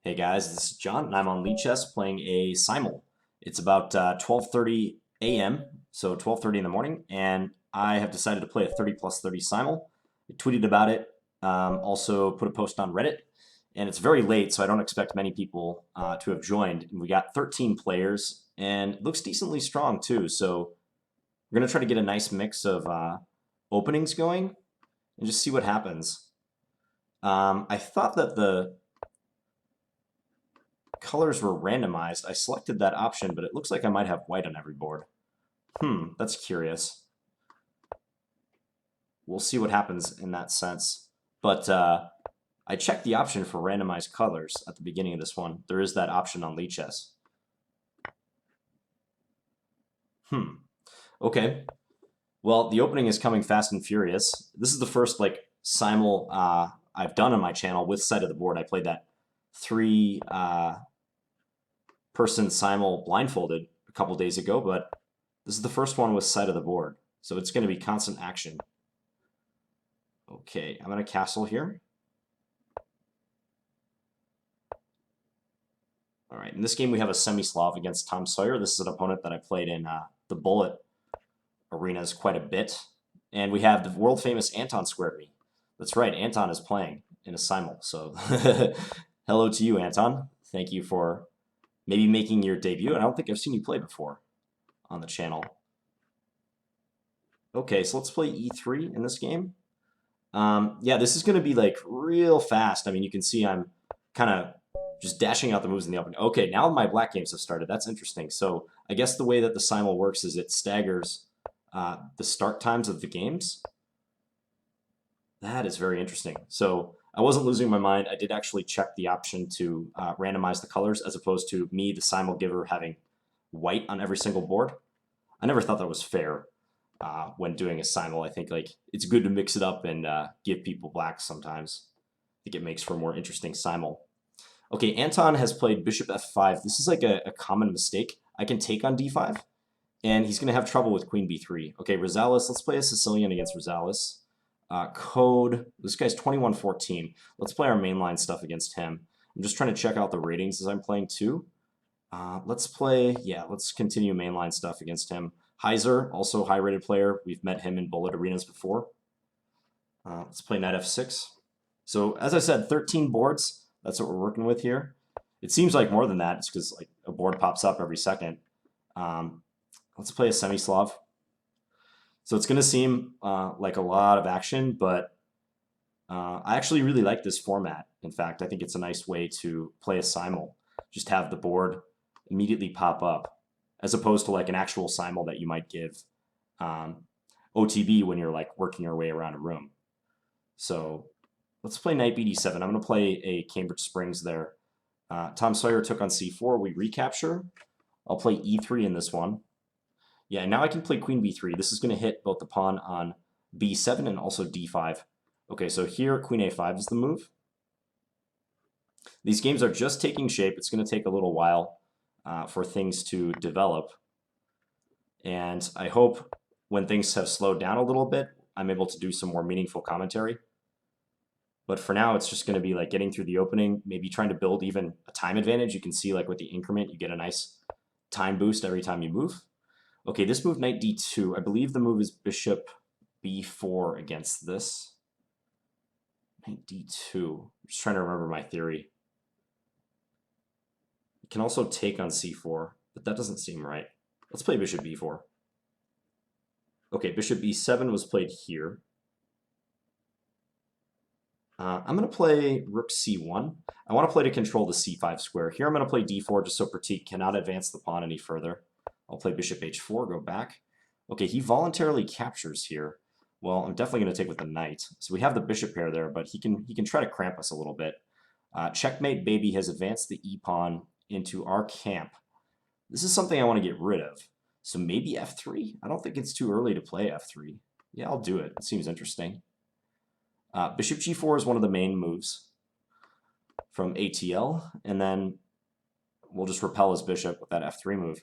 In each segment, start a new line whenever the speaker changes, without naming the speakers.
Hey guys, this is John, and I'm on Lead Chess playing a Simul. It's about 12:30 a.m., so 12:30 in the morning, and I have decided to play a 30 plus 30 Simul. I tweeted about it, also put a post on Reddit, and it's very late, so I don't expect many people to have joined. And we got 13 players, and it looks decently strong too, so we're going to try to get a nice mix of openings going and just see what happens. I thought that the colors were randomized. I selected that option, but it looks like I might have white on every board. That's curious. We'll see what happens in that sense. But I checked the option for randomized colors at the beginning of this one. There is that option on Lead Chess. Okay. Well, the opening is coming fast and furious. This is the first Simul I've done on my channel with sight of the board. I played that three person Simul blindfolded a couple days ago, but this is the first one with sight of the board, so it's going to be constant action. Okay, I'm going to castle here. All right, in this game we have a semi-Slav against Tom Sawyer. This is an opponent that I played in the Bullet arenas quite a bit. And we have the world-famous Anton squared me. That's right, Anton is playing in a Simul, so hello to you, Anton. Thank you for maybe making your debut. I don't think I've seen you play before on the channel. Okay, so let's play e3 in this game. Yeah, this is going to be like real fast. I mean, you can see I'm kind of just dashing out the moves in the opening. Okay, now my black games have started. That's interesting. So I guess the way that the Simul works is it staggers the start times of the games. That is very interesting. So I wasn't losing my mind. I did actually check the option to randomize the colors as opposed to me, the Simul giver, having white on every single board. I never thought that was fair when doing a Simul. I think it's good to mix it up and give people blacks sometimes. I think it makes for a more interesting Simul. Okay, Anton has played bishop f5. This is like a common mistake. I can take on d5, and he's going to have trouble with queen b3. Okay, Rosales, let's play a Sicilian against Rosales. Code, this guy's 2114. Let's play our mainline stuff against him. I'm just trying to check out the ratings as I'm playing too. Let's continue mainline stuff against him. Heiser, also high-rated player. We've met him in Bullet arenas before. Let's play knight f6. So as I said, 13 boards. That's what we're working with here. It seems like more than that. It's because a board pops up every second. Let's play a semi-Slav. So it's going to seem like a lot of action, but I actually really like this format. In fact, I think it's a nice way to play a Simul. Just have the board immediately pop up, as opposed to like an actual Simul that you might give OTB when you're working your way around a room. So let's play knight bd7. I'm going to play a Cambridge Springs there. Tom Sawyer took on c4. We recapture. I'll play e3 in this one. Yeah, now I can play queen b3. This is going to hit both the pawn on b7 and also d5. Okay, so here queen a5 is the move. These games are just taking shape. It's going to take a little while for things to develop. And I hope when things have slowed down a little bit, I'm able to do some more meaningful commentary. But for now, it's just going to be like getting through the opening, maybe trying to build even a time advantage. You can see with the increment, you get a nice time boost every time you move. Okay, this move, knight d2. I believe the move is bishop b4 against this. Knight d2. I'm just trying to remember my theory. You can also take on c4, but that doesn't seem right. Let's play bishop b4. Okay, bishop b7 was played here. I'm going to play rook c1. I want to play to control the c5 square. Here I'm going to play d4 just so Pratik cannot advance the pawn any further. I'll play bishop h4, go back. Okay, he voluntarily captures here. Well, I'm definitely going to take with the knight. So we have the bishop pair there, but he can try to cramp us a little bit. Checkmate baby has advanced the e-pawn into our camp. This is something I want to get rid of. So maybe f3? I don't think it's too early to play f3. Yeah, I'll do it. It seems interesting. Bishop g4 is one of the main moves from ATL, and then we'll just repel his bishop with that f3 move.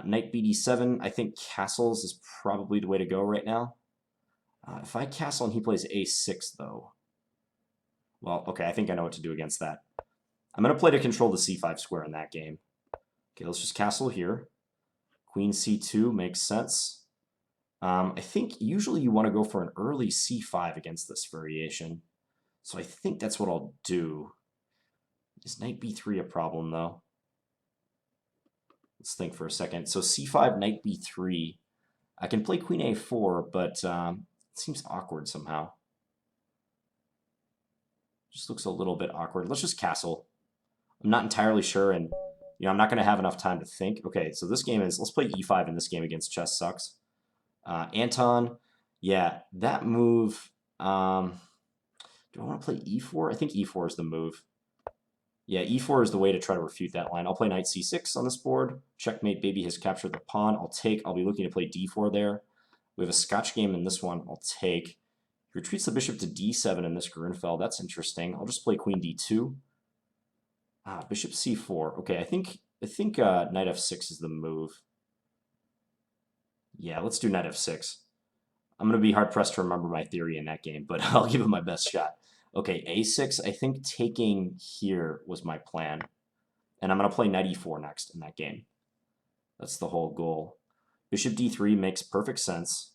Knight bd7, I think castles is probably the way to go right now. If I castle and he plays a6, though, well, okay, I think I know what to do against that. I'm going to play to control the c5 square in that game. Okay, let's just castle here. Queen c2 makes sense. I think usually you want to go for an early c5 against this variation. So I think that's what I'll do. Is knight b3 a problem, though? Let's think for a second. So c5, knight b3. I can play queen a4, but it seems awkward somehow. Just looks a little bit awkward. Let's just castle. I'm not entirely sure, and I'm not going to have enough time to think. Okay, so this game is, let's play e5 in this game against chess sucks. Anton, yeah, that move, do I want to play e4? I think e4 is the move. Yeah, e4 is the way to try to refute that line. I'll play knight c6 on this board. Checkmate, baby has captured the pawn. I'll be looking to play d4 there. We have a Scotch game in this one. I'll take. He retreats the bishop to d7 in this Grunfeld. That's interesting. I'll just play queen d2. Bishop c4. Okay, I think knight f6 is the move. Yeah, let's do knight f6. I'm going to be hard-pressed to remember my theory in that game, but I'll give it my best shot. Okay, a6, I think taking here was my plan. And I'm going to play knight e4 next in that game. That's the whole goal. Bishop d3 makes perfect sense.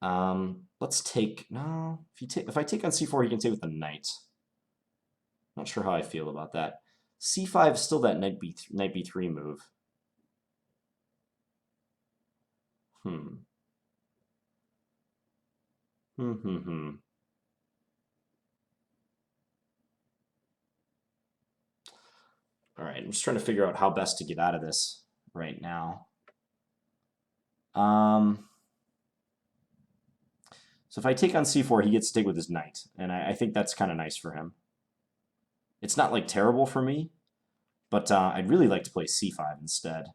Let's take... No, if I take on c4, he can take with the knight. Not sure how I feel about that. c5 is still that knight b3 move. All right, I'm just trying to figure out how best to get out of this right now. So if I take on c4, he gets to take with his knight, and I think that's kind of nice for him. It's not like terrible for me, but I'd really like to play c5 instead.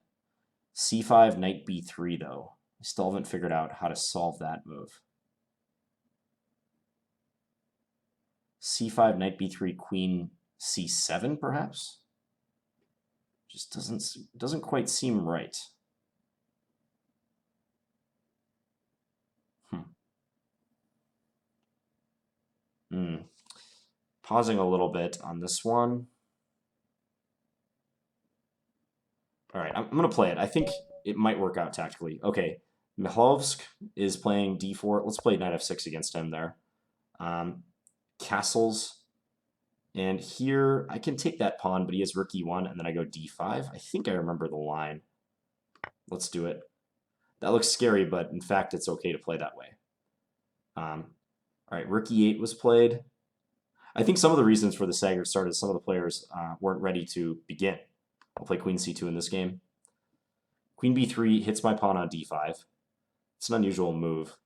c5, knight b3 though. I still haven't figured out how to solve that move. c5, knight b3, queen c7 perhaps? Just doesn't quite seem right. Pausing a little bit on this one. All right, I'm going to play it. I think it might work out tactically. Okay, Mihlovsk is playing d4. Let's play knight f6 against him there. Castles. And here, I can take that pawn, but he has rook e1, and then I go d5. I think I remember the line. Let's do it. That looks scary, but in fact, it's okay to play that way. All right, rook e8 was played. I think some of the reasons for the staggered start is some of the players weren't ready to begin. I'll play queen c2 in this game. Queen b3 hits my pawn on d5. It's an unusual move.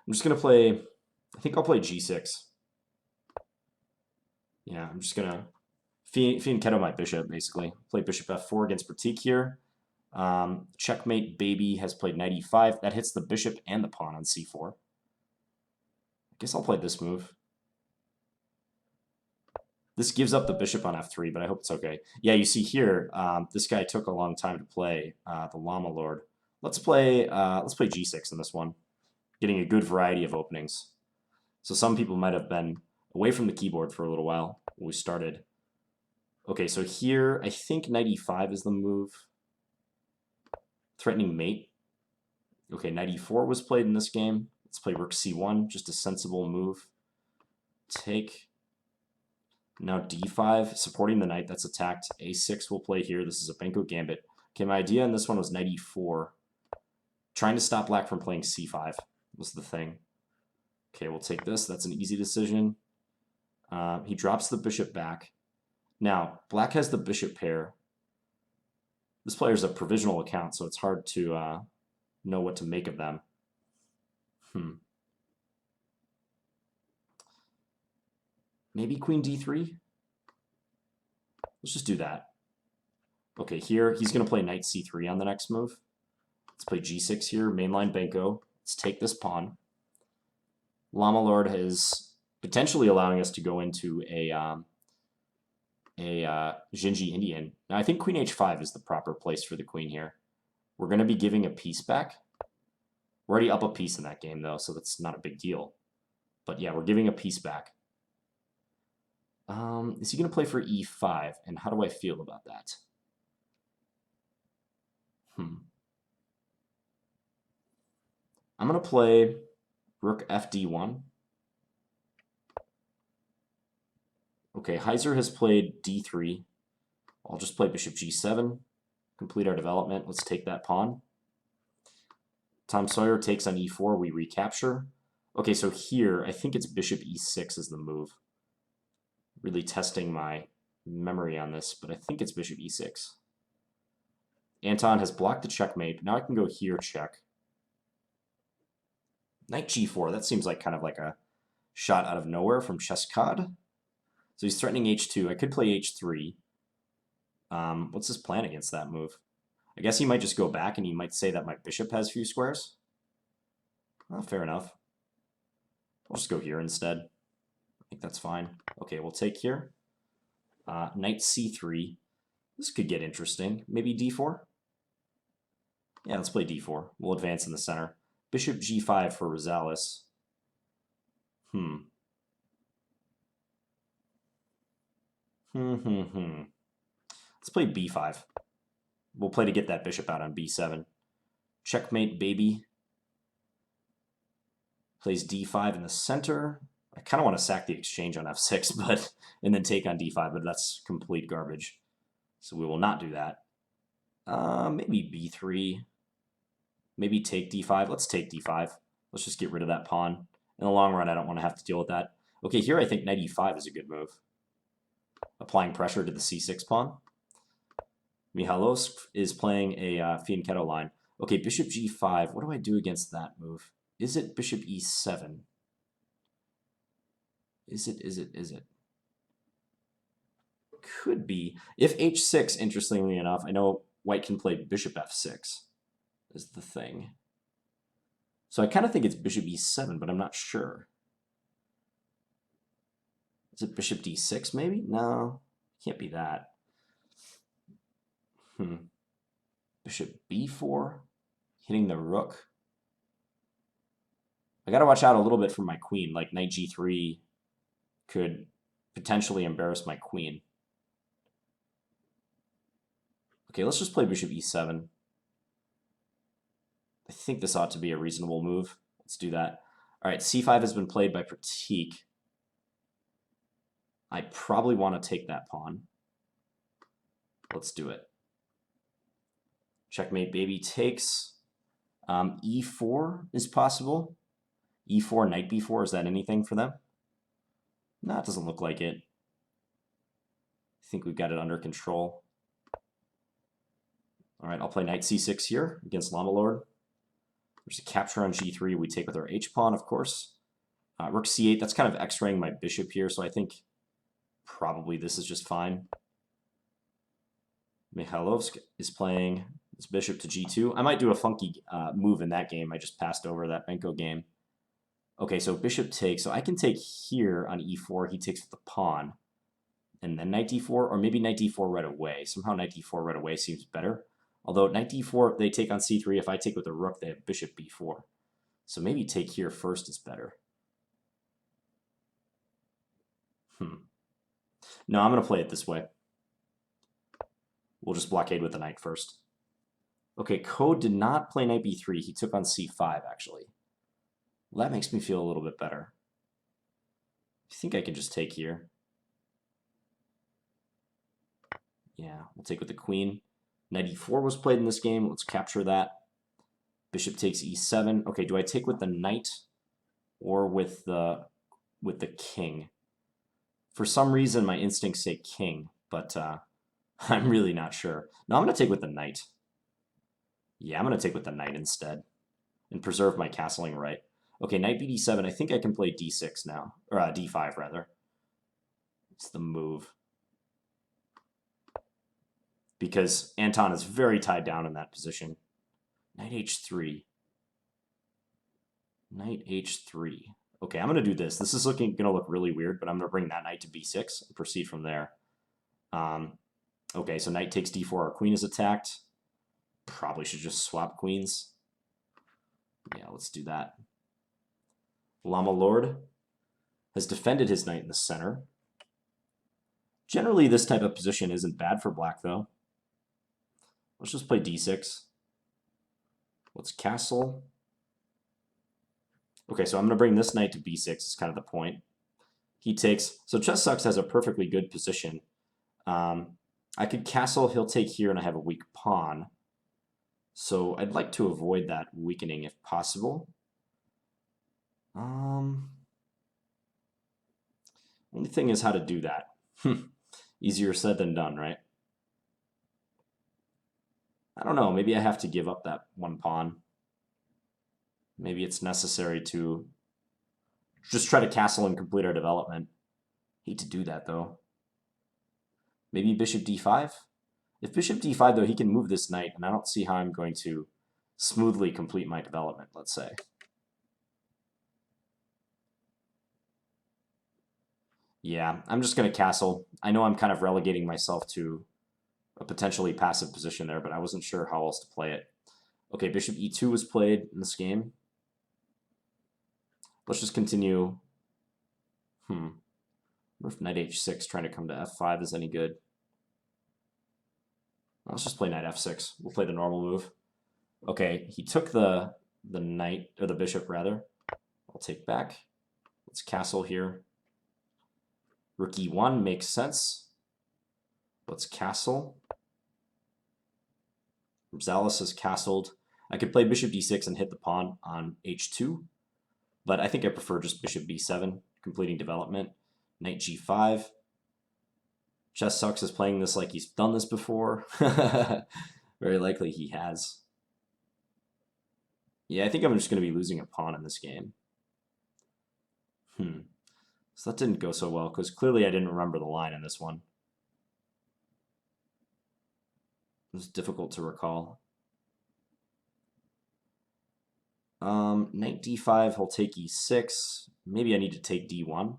I'm just going to play, I think I'll play g6. Yeah, I'm just going to fianchetto my bishop, basically. Play bishop f4 against Pratik here. Checkmate baby has played knight e5. That hits the bishop and the pawn on c4. I guess I'll play this move. This gives up the bishop on f3, but I hope it's okay. Yeah, you see here, this guy took a long time to play, the Llama Lord. Let's play g6 in this one, getting a good variety of openings. So some people might have been away from the keyboard for a little while when we started. Okay, so here, I think knight e5 is the move. Threatening mate. Okay, knight e4 was played in this game. Let's play rook c1, just a sensible move. Take. Now d5, supporting the knight that's attacked. a6 will play here. This is a Benko gambit. Okay, my idea in this one was knight e4. Trying to stop black from playing c5 was the thing. Okay, we'll take this. That's an easy decision. He drops the bishop back. Now, black has the bishop pair. This player is a provisional account, so it's hard to know what to make of them. Maybe queen d3? Let's just do that. Okay, here he's going to play knight c3 on the next move. Let's play g6 here, mainline Benko. Let's take this pawn. Llama Lord is potentially allowing us to go into a Jinji Indian. Now I think queen h5 is the proper place for the queen here. We're going to be giving a piece back. We're already up a piece in that game, though, so that's not a big deal. But yeah, we're giving a piece back. Is he going to play for e5? And how do I feel about that? I'm going to play rook fd1. Okay, Heiser has played d3. I'll just play bishop g7. Complete our development. Let's take that pawn. Tom Sawyer takes on e4. We recapture. Okay, so here, I think it's bishop e6 is the move. Really testing my memory on this, but I think it's bishop e6. Anton has blocked the checkmate. Now I can go here, check. Knight g4. That seems like kind of like a shot out of nowhere from Cheskad. So he's threatening h2. I could play h3. What's his plan against that move? I guess he might just go back and he might say that my bishop has few squares. Well, fair enough. I'll just go here instead. I think that's fine. Okay, we'll take here. Knight c3. This could get interesting. Maybe d4? Yeah, let's play d4. We'll advance in the center. Bishop g5 for Rosales. Let's play b5. We'll play to get that bishop out on b7. Checkmate, baby. Plays d5 in the center. I kind of want to sack the exchange on f6, but and then take on d5, but that's complete garbage. So we will not do that. Maybe b3. Maybe take d5. Let's take d5. Let's just get rid of that pawn. In the long run, I don't want to have to deal with that. Okay, here I think knight e5 is a good move. Applying pressure to the c6 pawn. Mihalovsk is playing a Fianchetto line. Okay, bishop g5. What do I do against that move? Is it bishop e7? Is it? Could be. If h6, interestingly enough, I know white can play bishop f6 is the thing. So I kind of think it's bishop e7, but I'm not sure. Is it bishop d6 maybe? No, can't be that. Bishop b4, hitting the rook. I gotta watch out a little bit for my queen, like knight g3 could potentially embarrass my queen. Okay, let's just play bishop e7. I think this ought to be a reasonable move. Let's do that. All right, c5 has been played by Pratik. I probably want to take that pawn. Let's do it. Checkmate, baby takes. E4 is possible. E4, knight b4, is that anything for them? No, it doesn't look like it. I think we've got it under control. All right, I'll play knight c6 here against Llama Lord. There's a capture on g3. We take with our h-pawn, of course. Rook c8, that's kind of x-raying my bishop here, so I think probably this is just fine. Mikhailovsk is playing his bishop to g2. I might do a funky move in that game. I just passed over that Benko game. Okay, so bishop takes. So I can take here on e4. He takes with the pawn. And then knight d4, or maybe knight d4 right away. Somehow knight d4 right away seems better. Although knight d4, they take on c3. If I take with the rook, they have bishop b4. So maybe take here first is better. No, I'm going to play it this way. We'll just blockade with the knight first. Okay, Code did not play knight b3. He took on c5, actually. Well, that makes me feel a little bit better. I think I can just take here. Yeah, we'll take with the queen. Knight e4 was played in this game. Let's capture that. Bishop takes e7. Okay, do I take with the knight or with the king? For some reason, my instincts say king, but I'm really not sure. No, I'm going to take with the knight. Yeah, I'm going to take with the knight instead and preserve my castling right. Okay, knight bd7. I think I can play d6 now, or d5 rather. It's the move. Because Anton is very tied down in that position. Knight h3. Knight h3. Okay, I'm going to do this. This is going to look really weird, but I'm going to bring that knight to b6 and proceed from there. Okay, so knight takes d4. Our queen is attacked. Probably should just swap queens. Yeah, let's do that. Llama Lord has defended his knight in the center. Generally, this type of position isn't bad for black, though. Let's just play d6. Let's castle. Okay, so I'm going to bring this knight to b6 is kind of the point. He takes... So Chess Sucks has a perfectly good position. I could castle, he'll take here, and I have a weak pawn. So I'd like to avoid that weakening if possible. Only thing is how to do that. Easier said than done, right? I don't know, maybe I have to give up that one pawn. Maybe it's necessary to just try to castle and complete our development. Hate to do that, though. Maybe bishop d5? If bishop d5, though, he can move this knight, and I don't see how I'm going to smoothly complete my development, let's say. Yeah, I'm just going to castle. I know I'm kind of relegating myself to a potentially passive position there, but I wasn't sure how else to play it. Okay, bishop e2 was played in this game. Let's just continue. I wonder if knight h6 trying to come to f5 is any good. Let's just play knight f6. We'll play the normal move. Okay, he took the knight, or the bishop rather. I'll take back. Let's castle here. Rook e1 makes sense. Let's castle. Rosales has castled. I could play bishop d6 and hit the pawn on h2, but I think I prefer just bishop b7, completing development. Knight g5. Chess Sucks is playing this like he's done this before. Very likely he has. Yeah, I think I'm just going to be losing a pawn in this game. So that didn't go so well, because clearly I didn't remember the line in this one. It was difficult to recall. Knight d5, he'll take e6. Maybe I need to take d1.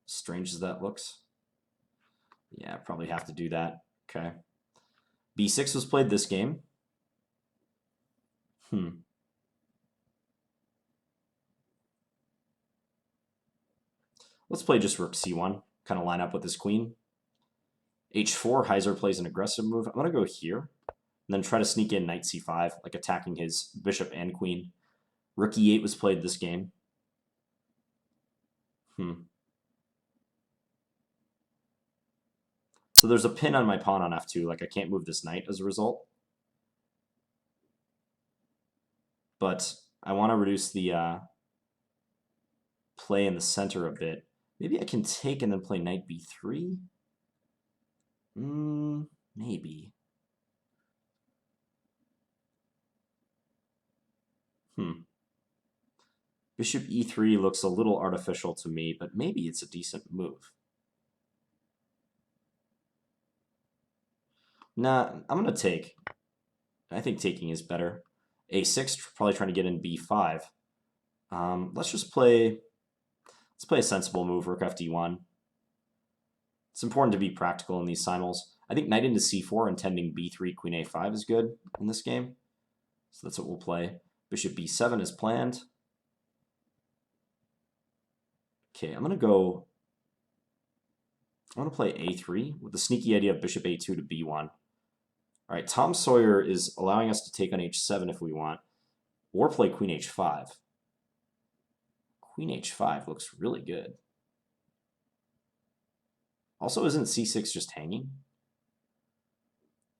Strange as that looks. Yeah, probably have to do that. Okay. b6 was played this game. Let's play just rook c1, kind of line up with this queen. h4, Heiser plays an aggressive move. I'm going to go here, and then try to sneak in knight c5, like attacking his bishop and queen. Rook e8 was played this game. So there's a pin on my pawn on f2, like I can't move this knight as a result. But I want to reduce the play in the center a bit. Maybe I can take and then play knight b3? Maybe. Bishop e3 looks a little artificial to me, but maybe it's a decent move. Nah, I'm going to take. I think taking is better. a6, probably trying to get in b5. Let's play a sensible move, rook fd1. It's important to be practical in these simuls. I think knight into c4, intending b3, queen a5 is good in this game. So that's what we'll play. Bishop b7 is planned. Okay, I'm going to play a3 with the sneaky idea of bishop a2 to b1. All right, Tom Sawyer is allowing us to take on h7 if we want, or play queen h5. Queen h5 looks really good. Also, isn't c6 just hanging?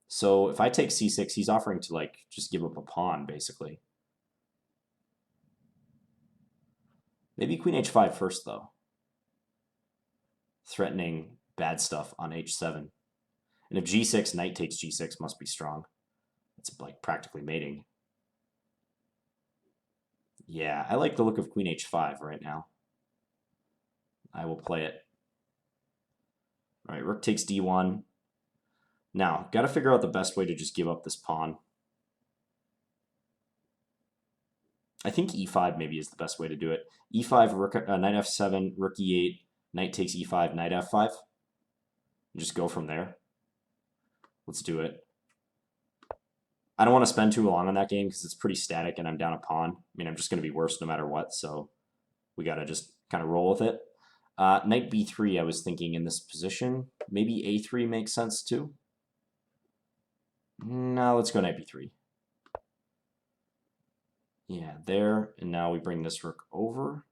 So if I take c6, he's offering to like just give up a pawn, basically. Maybe queen h5 first, though. Threatening bad stuff on h7. And if g6, knight takes g6 must be strong. It's like practically mating. Yeah, I like the look of queen h5 right now. I will play it. All right, rook takes d1. Now, got to figure out the best way to just give up this pawn. I think e5 maybe is the best way to do it. e5, rook, knight f7, rook e8, knight takes e5, knight f5. And just go from there. Let's do it. I don't want to spend too long on that game because it's pretty static and I'm down a pawn. I mean, I'm just going to be worse no matter what, so we got to just kind of roll with it. Knight b3, I was thinking in this position. Maybe a3 makes sense too. No, let's go knight b3. Yeah, there, and now we bring this rook over.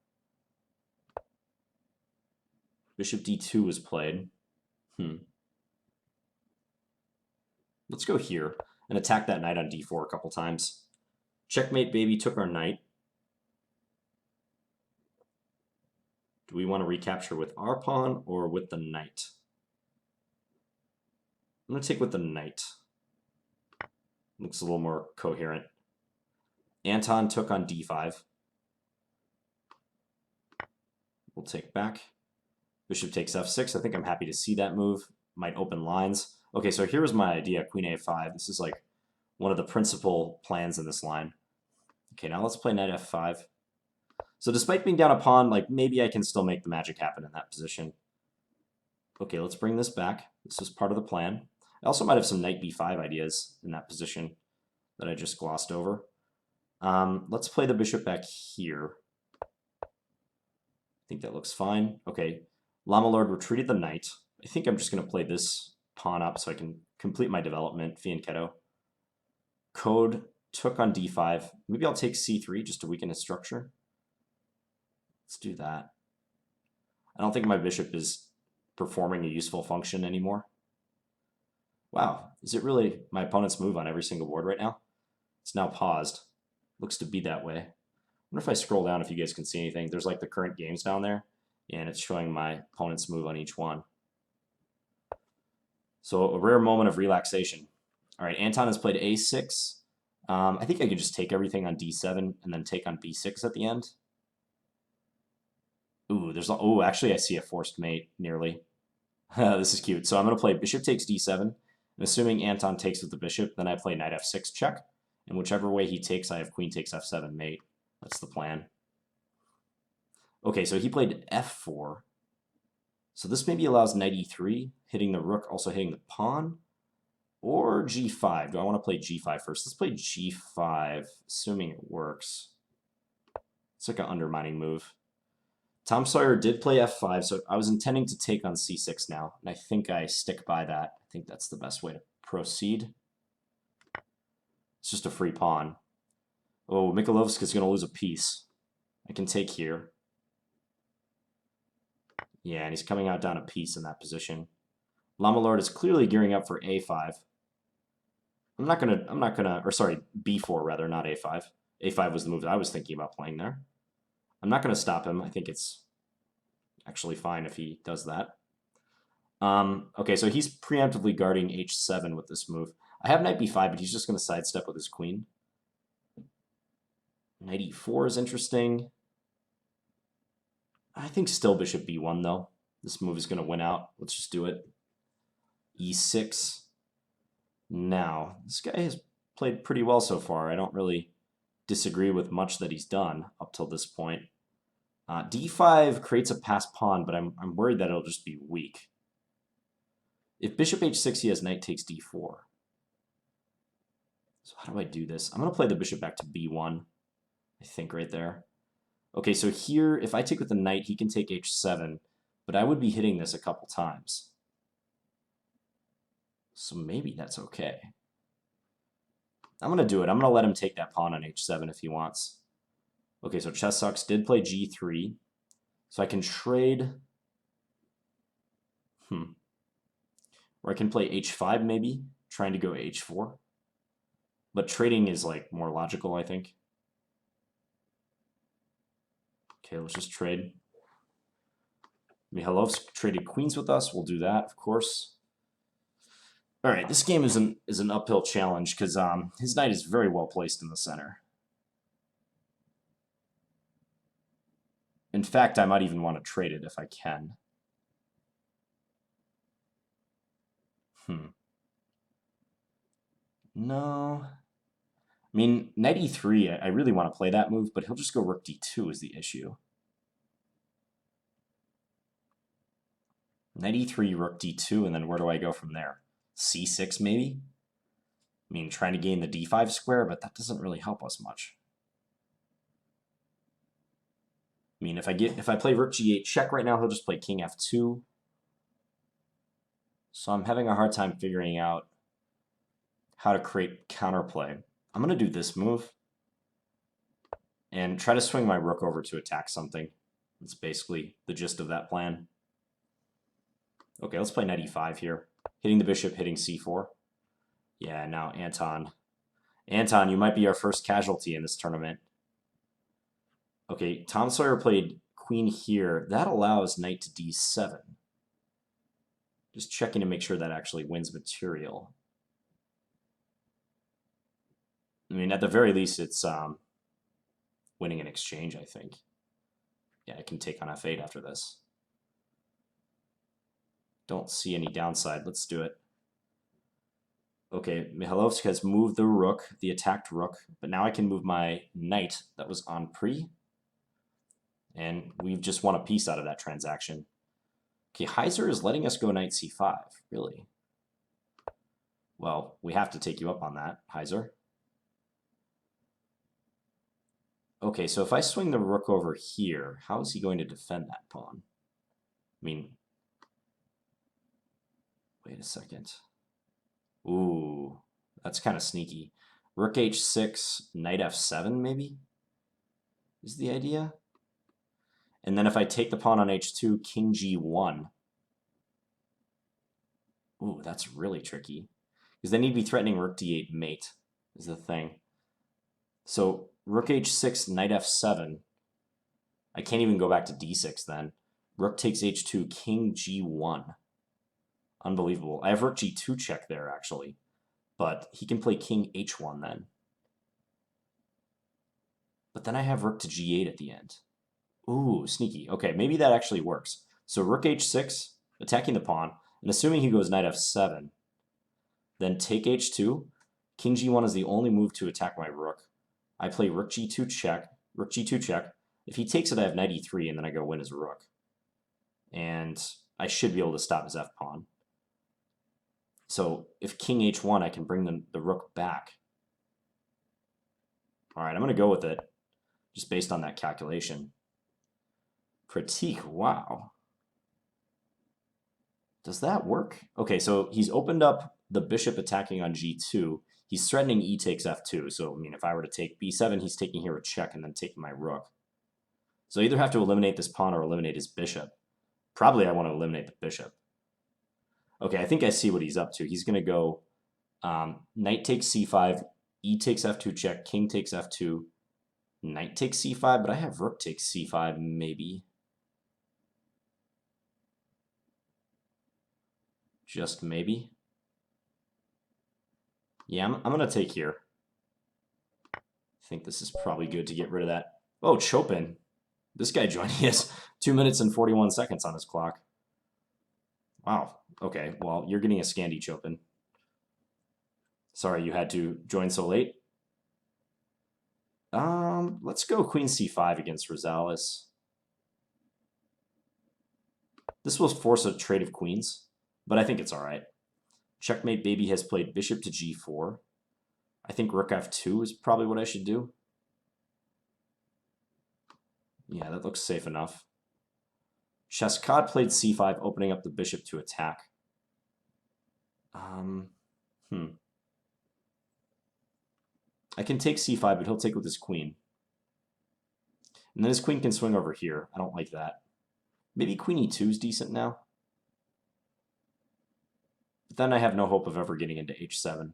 Bishop d2 was played. Let's go here and attack that knight on d4 a couple times. Checkmate, baby, took our knight. Do we want to recapture with our pawn or with the knight? I'm going to take with the knight. Looks a little more coherent. Anton took on d5. We'll take back. Bishop takes f6. I think I'm happy to see that move. Might open lines. Okay, so here's my idea, queen a5. This is like one of the principal plans in this line. Okay, now let's play knight f5. So despite being down a pawn, like maybe I can still make the magic happen in that position. Okay, let's bring this back. This is part of the plan. I also might have some knight b5 ideas in that position that I just glossed over. Let's play the bishop back here. I think that looks fine. Okay, Llama Lord retreated the knight. I think I'm just going to play this pawn up so I can complete my development, fianchetto. Code took on d5. Maybe I'll take c3 just to weaken his structure. Let's do that. I don't think my bishop is performing a useful function anymore. Wow, is it really my opponent's move on every single board right now? It's now paused. Looks to be that way. I wonder if I scroll down if you guys can see anything. There's like the current games down there, and it's showing my opponent's move on each one. So a rare moment of relaxation. All right, Anton has played a6. I think I could just take everything on d7 and then take on b6 at the end. Ooh, actually I see a forced mate nearly. This is cute. So I'm going to play bishop takes d7, and assuming Anton takes with the bishop, then I play knight f6 check, and whichever way he takes, I have queen takes f7 mate. That's the plan. Okay, so he played f4. So this maybe allows knight e3, hitting the rook, also hitting the pawn, or g5. Do I want to play g5 first? Let's play g5, assuming it works. It's like an undermining move. Tom Sawyer did play f5, so I was intending to take on c6 now, and I think I stick by that. I think that's the best way to proceed. It's just a free pawn. Oh, Mikolovska's going to lose a piece. I can take here. Yeah, and he's coming out down a piece in that position. Llama Lord is clearly gearing up for a5. or sorry, b4 rather, not a5. a5 was the move that I was thinking about playing there. I'm not going to stop him. I think it's actually fine if he does that. Okay, so he's preemptively guarding h7 with this move. I have knight b5, but he's just going to sidestep with his queen. Knight e4 is interesting. I think still bishop b1, though. This move is going to win out. Let's just do it. e6. Now, this guy has played pretty well so far. I don't really disagree with much that he's done up till this point. d5 creates a passed pawn, but I'm worried that it'll just be weak. If bishop h6, he has knight takes d4. So how do I do this? I'm going to play the bishop back to b1, I think, right there. Okay, so here, if I take with the knight, he can take h7, but I would be hitting this a couple times. So maybe that's okay. I'm going to do it. I'm going to let him take that pawn on h7 if he wants. Okay, so Chess Sucks did play g3. So I can trade... Or I can play h5 maybe, trying to go h4. But trading is like more logical, I think. Okay, let's just trade. Mihailov's traded queens with us. We'll do that, of course. All right, this game is an uphill challenge because his knight is very well placed in the center. In fact, I might even want to trade it if I can. No. I mean, knight e3, I really want to play that move, but he'll just go rook d2 is the issue. Knight e3, rook d2, and then where do I go from there? c6 maybe? I mean, trying to gain the d5 square, but that doesn't really help us much. I mean, if I play rook g8 check right now, he'll just play king f2. So I'm having a hard time figuring out how to create counterplay. I'm going to do this move and try to swing my rook over to attack something. That's basically the gist of that plan. Okay, let's play knight e5 here. Hitting the bishop, hitting c4. Yeah, now Anton. Anton, you might be our first casualty in this tournament. Okay, Tom Sawyer played queen here. That allows knight to d7. Just checking to make sure that actually wins material. I mean, at the very least, it's winning an exchange, I think. Yeah, I can take on f8 after this. Don't see any downside. Let's do it. Okay, Mihailovsk has moved the rook, the attacked rook, but now I can move my knight that was on pre. And we've just won a piece out of that transaction. Okay, Heiser is letting us go knight c5, really. Well, we have to take you up on that, Heiser. Okay, so if I swing the rook over here, how is he going to defend that pawn? I mean, wait a second. Ooh, that's kind of sneaky. Rook h6, knight f7 maybe, is the idea. And then if I take the pawn on h2, king g1. Ooh, that's really tricky. Because then he'd be threatening rook d8 mate, is the thing. So rook h6, knight f7. I can't even go back to d6 then. Rook takes h2, king g1. Unbelievable. I have rook g2 check there, actually. But he can play king h1 then. But then I have rook to g8 at the end. Ooh, sneaky. Okay, maybe that actually works. So rook h6, attacking the pawn, and assuming he goes knight f7, then take h2. King g1 is the only move to attack my rook. I play rook g2 check, rook g2 check. If he takes it, I have knight e3, and then I go win his rook. And I should be able to stop his f-pawn. So if king h1, I can bring the rook back. All right, I'm going to go with it, just based on that calculation. Critique, wow. Does that work? Okay, so he's opened up the bishop attacking on g2. He's threatening e takes f2. So, I mean, if I were to take b7, he's taking here a check and then taking my rook. So I either have to eliminate this pawn or eliminate his bishop. Probably I want to eliminate the bishop. Okay, I think I see what he's up to. He's going to go knight takes c5, e takes f2 check, king takes f2, knight takes c5, but I have rook takes c5 maybe. Just maybe. Yeah, I'm going to take here. I think this is probably good to get rid of that. Oh, Chopin. This guy joined. He has 2 minutes and 41 seconds on his clock. Wow. Okay, well, you're getting a Scandi, Chopin. Sorry you had to join so late. Let's go queen c5 against Rosales. This will force a trade of queens, but I think it's all right. Checkmate Baby has played bishop to g4. I think rook f2 is probably what I should do. Yeah, that looks safe enough. Cheskod played c5, opening up the bishop to attack. I can take c5, but he'll take with his queen. And then his queen can swing over here. I don't like that. Maybe queen e2 is decent now. But then I have no hope of ever getting into h7.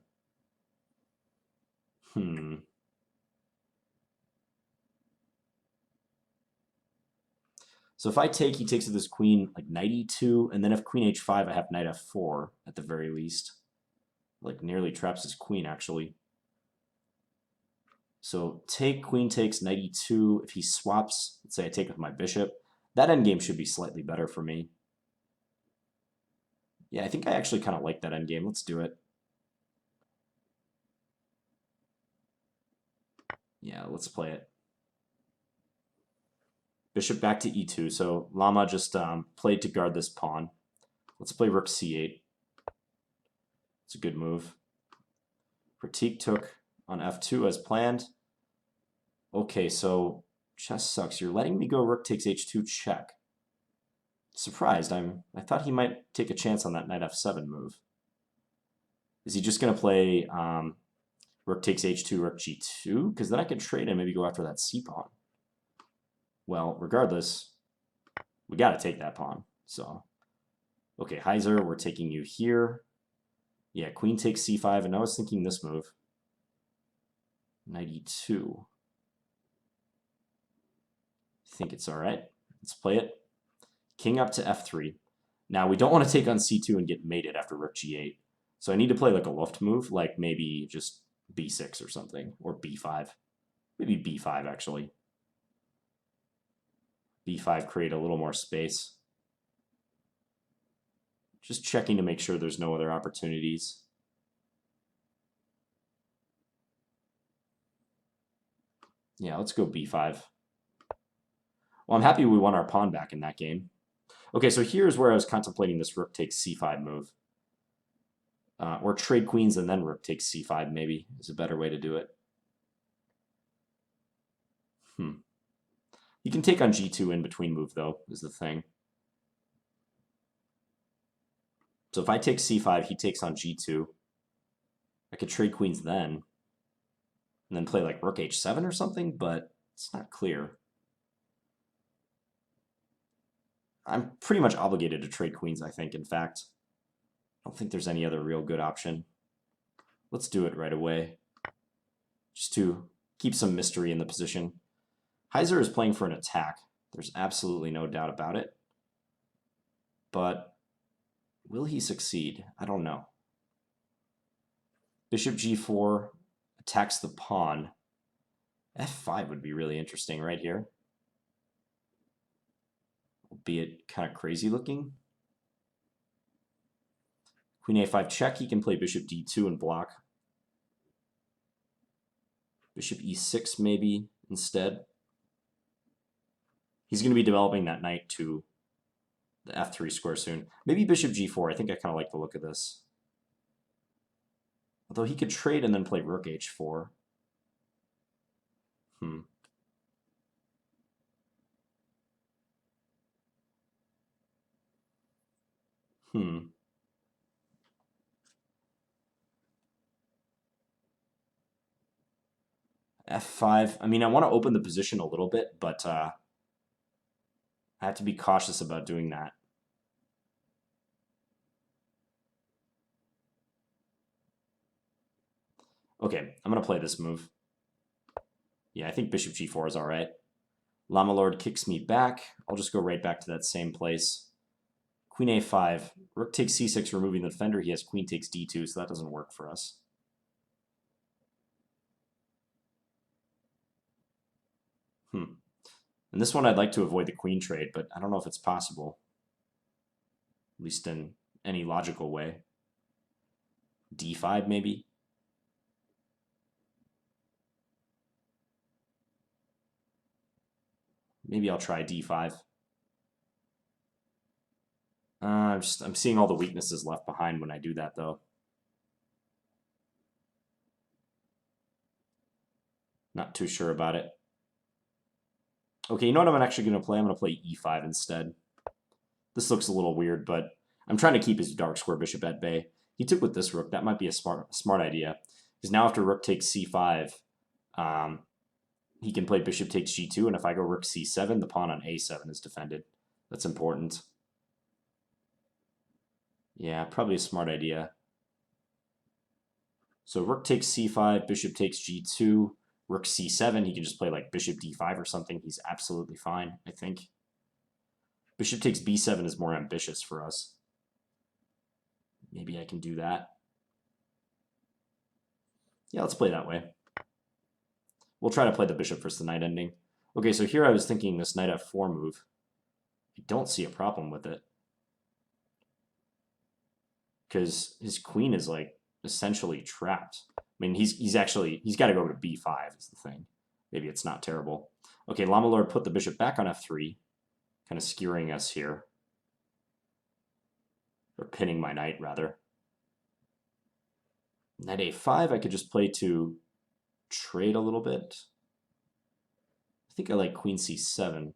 So if I take, he takes with his queen, like knight e2, and then if queen h5, I have knight f4 at the very least. Like nearly traps his queen, actually. So take, queen takes, knight e2. If he swaps, let's say I take with my bishop, that endgame should be slightly better for me. Yeah, I think I actually kind of like that endgame. Let's do it. Yeah, let's play it. Bishop back to e2. So Lama just played to guard this pawn. Let's play rook c8. It's a good move. Critique took on f2 as planned. Okay, so chess sucks. You're letting me go rook takes h2 check. Surprised. I thought he might take a chance on that knight f7 move. Is he just going to play rook takes h2, rook g2? Because then I could trade and maybe go after that c pawn. Well, regardless, we got to take that pawn. So, okay, Heiser, we're taking you here. Yeah, queen takes c5, and I was thinking this move. Knight e2. I think it's all right. Let's play it. King up to f3. Now, we don't want to take on c2 and get mated after rook g8. So I need to play like a Luft move, like maybe just b6 or something, or b5. Maybe b5, actually. b5 create a little more space. Just checking to make sure there's no other opportunities. Yeah, let's go b5. Well, I'm happy we won our pawn back in that game. Okay, so here's where I was contemplating this rook takes c5 move. Or trade queens and then rook takes c5 maybe is a better way to do it. You can take on g2 in between move, though, is the thing. So if I take c5, he takes on g2. I could trade queens then. And then play like rook h7 or something, but it's not clear. I'm pretty much obligated to trade queens, I think, in fact. I don't think there's any other real good option. Let's do it right away. Just to keep some mystery in the position. Heiser is playing for an attack. There's absolutely no doubt about it. But will he succeed? I don't know. Bishop g4 attacks the pawn. f5 would be really interesting right here. Albeit kind of crazy looking. Queen a5 check. He can play bishop d2 and block. Bishop e6 maybe instead. He's going to be developing that knight to the f3 square soon. Maybe bishop g4. I think I kind of like the look of this. Although he could trade and then play rook h4. f5. I mean, I want to open the position a little bit, but I have to be cautious about doing that. Okay, I'm going to play this move. Yeah, I think bishop g4 is all right. Llama Lord kicks me back. I'll just go right back to that same place. Queen a5. Rook takes c6, removing the defender. He has queen takes d2, so that doesn't work for us. And this one I'd like to avoid the queen trade, but I don't know if it's possible. At least in any logical way. d5 maybe? Maybe I'll try d5. I'm seeing all the weaknesses left behind when I do that, though. Not too sure about it. Okay, you know what I'm actually going to play? I'm going to play e5 instead. This looks a little weird, but I'm trying to keep his dark square bishop at bay. He took with this rook. That might be a smart idea. Because now after rook takes c5, he can play bishop takes g2, and if I go rook c7, the pawn on a7 is defended. That's important. Yeah, probably a smart idea. So rook takes c5, bishop takes g2, rook c7. He can just play like bishop d5 or something. He's absolutely fine, I think. Bishop takes b7 is more ambitious for us. Maybe I can do that. Yeah, let's play that way. We'll try to play the bishop versus the knight ending. Okay, so here I was thinking this knight f4 move. I don't see a problem with it. Because his queen is like essentially trapped. I mean, he's got to go to b5 is the thing. Maybe it's not terrible. Okay, Llama Lord put the bishop back on f3, kind of skewering us here. Or pinning my knight, rather. Knight a5, I could just play to trade a little bit. I think I like queen c7.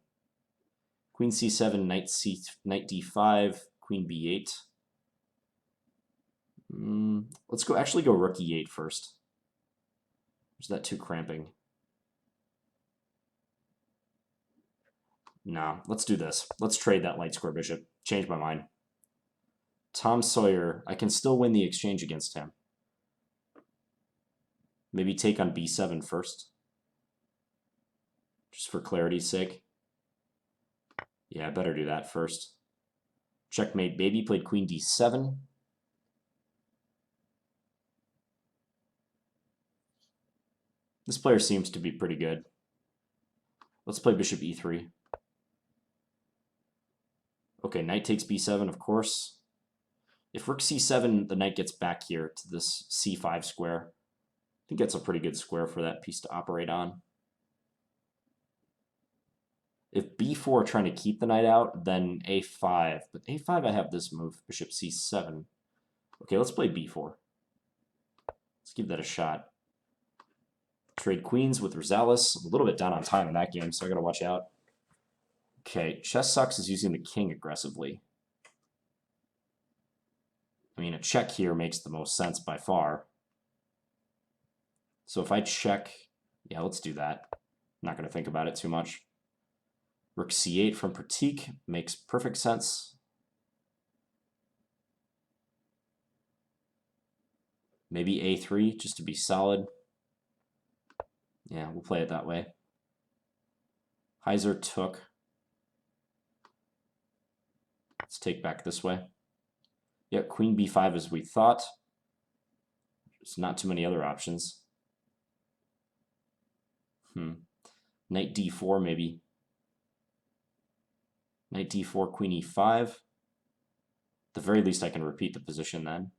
Queen c7, knight d5, queen b8. Let's actually go rook e8 first. Is that too cramping? No, let's do this. Let's trade that light square bishop. Change my mind. Tom Sawyer, I can still win the exchange against him. Maybe take on b7 first. Just for clarity's sake. Yeah, I better do that first. Checkmate, baby. Played queen d7. This player seems to be pretty good. Let's play bishop e3. Okay, knight takes b7, of course. If rook c7, the knight gets back here to this c5 square. I think that's a pretty good square for that piece to operate on. If b4 trying to keep the knight out, then a5. But a5, I have this move, bishop c7. Okay, let's play b4. Let's give that a shot. Trade queens with Rosales. I'm a little bit down on time in that game, so I gotta watch out. Okay, Chess Sucks is using the king aggressively. I mean, a check here makes the most sense by far. So if I check, yeah, let's do that. I'm not going to think about it too much. Rook c8 from Pratik makes perfect sense. Maybe a3 just to be solid. Yeah, we'll play it that way. Heiser took. Let's take back this way. Yeah, queen b5 as we thought. There's not too many other options. Knight d4 maybe. Knight d4, queen e5. At the very least, I can repeat the position then.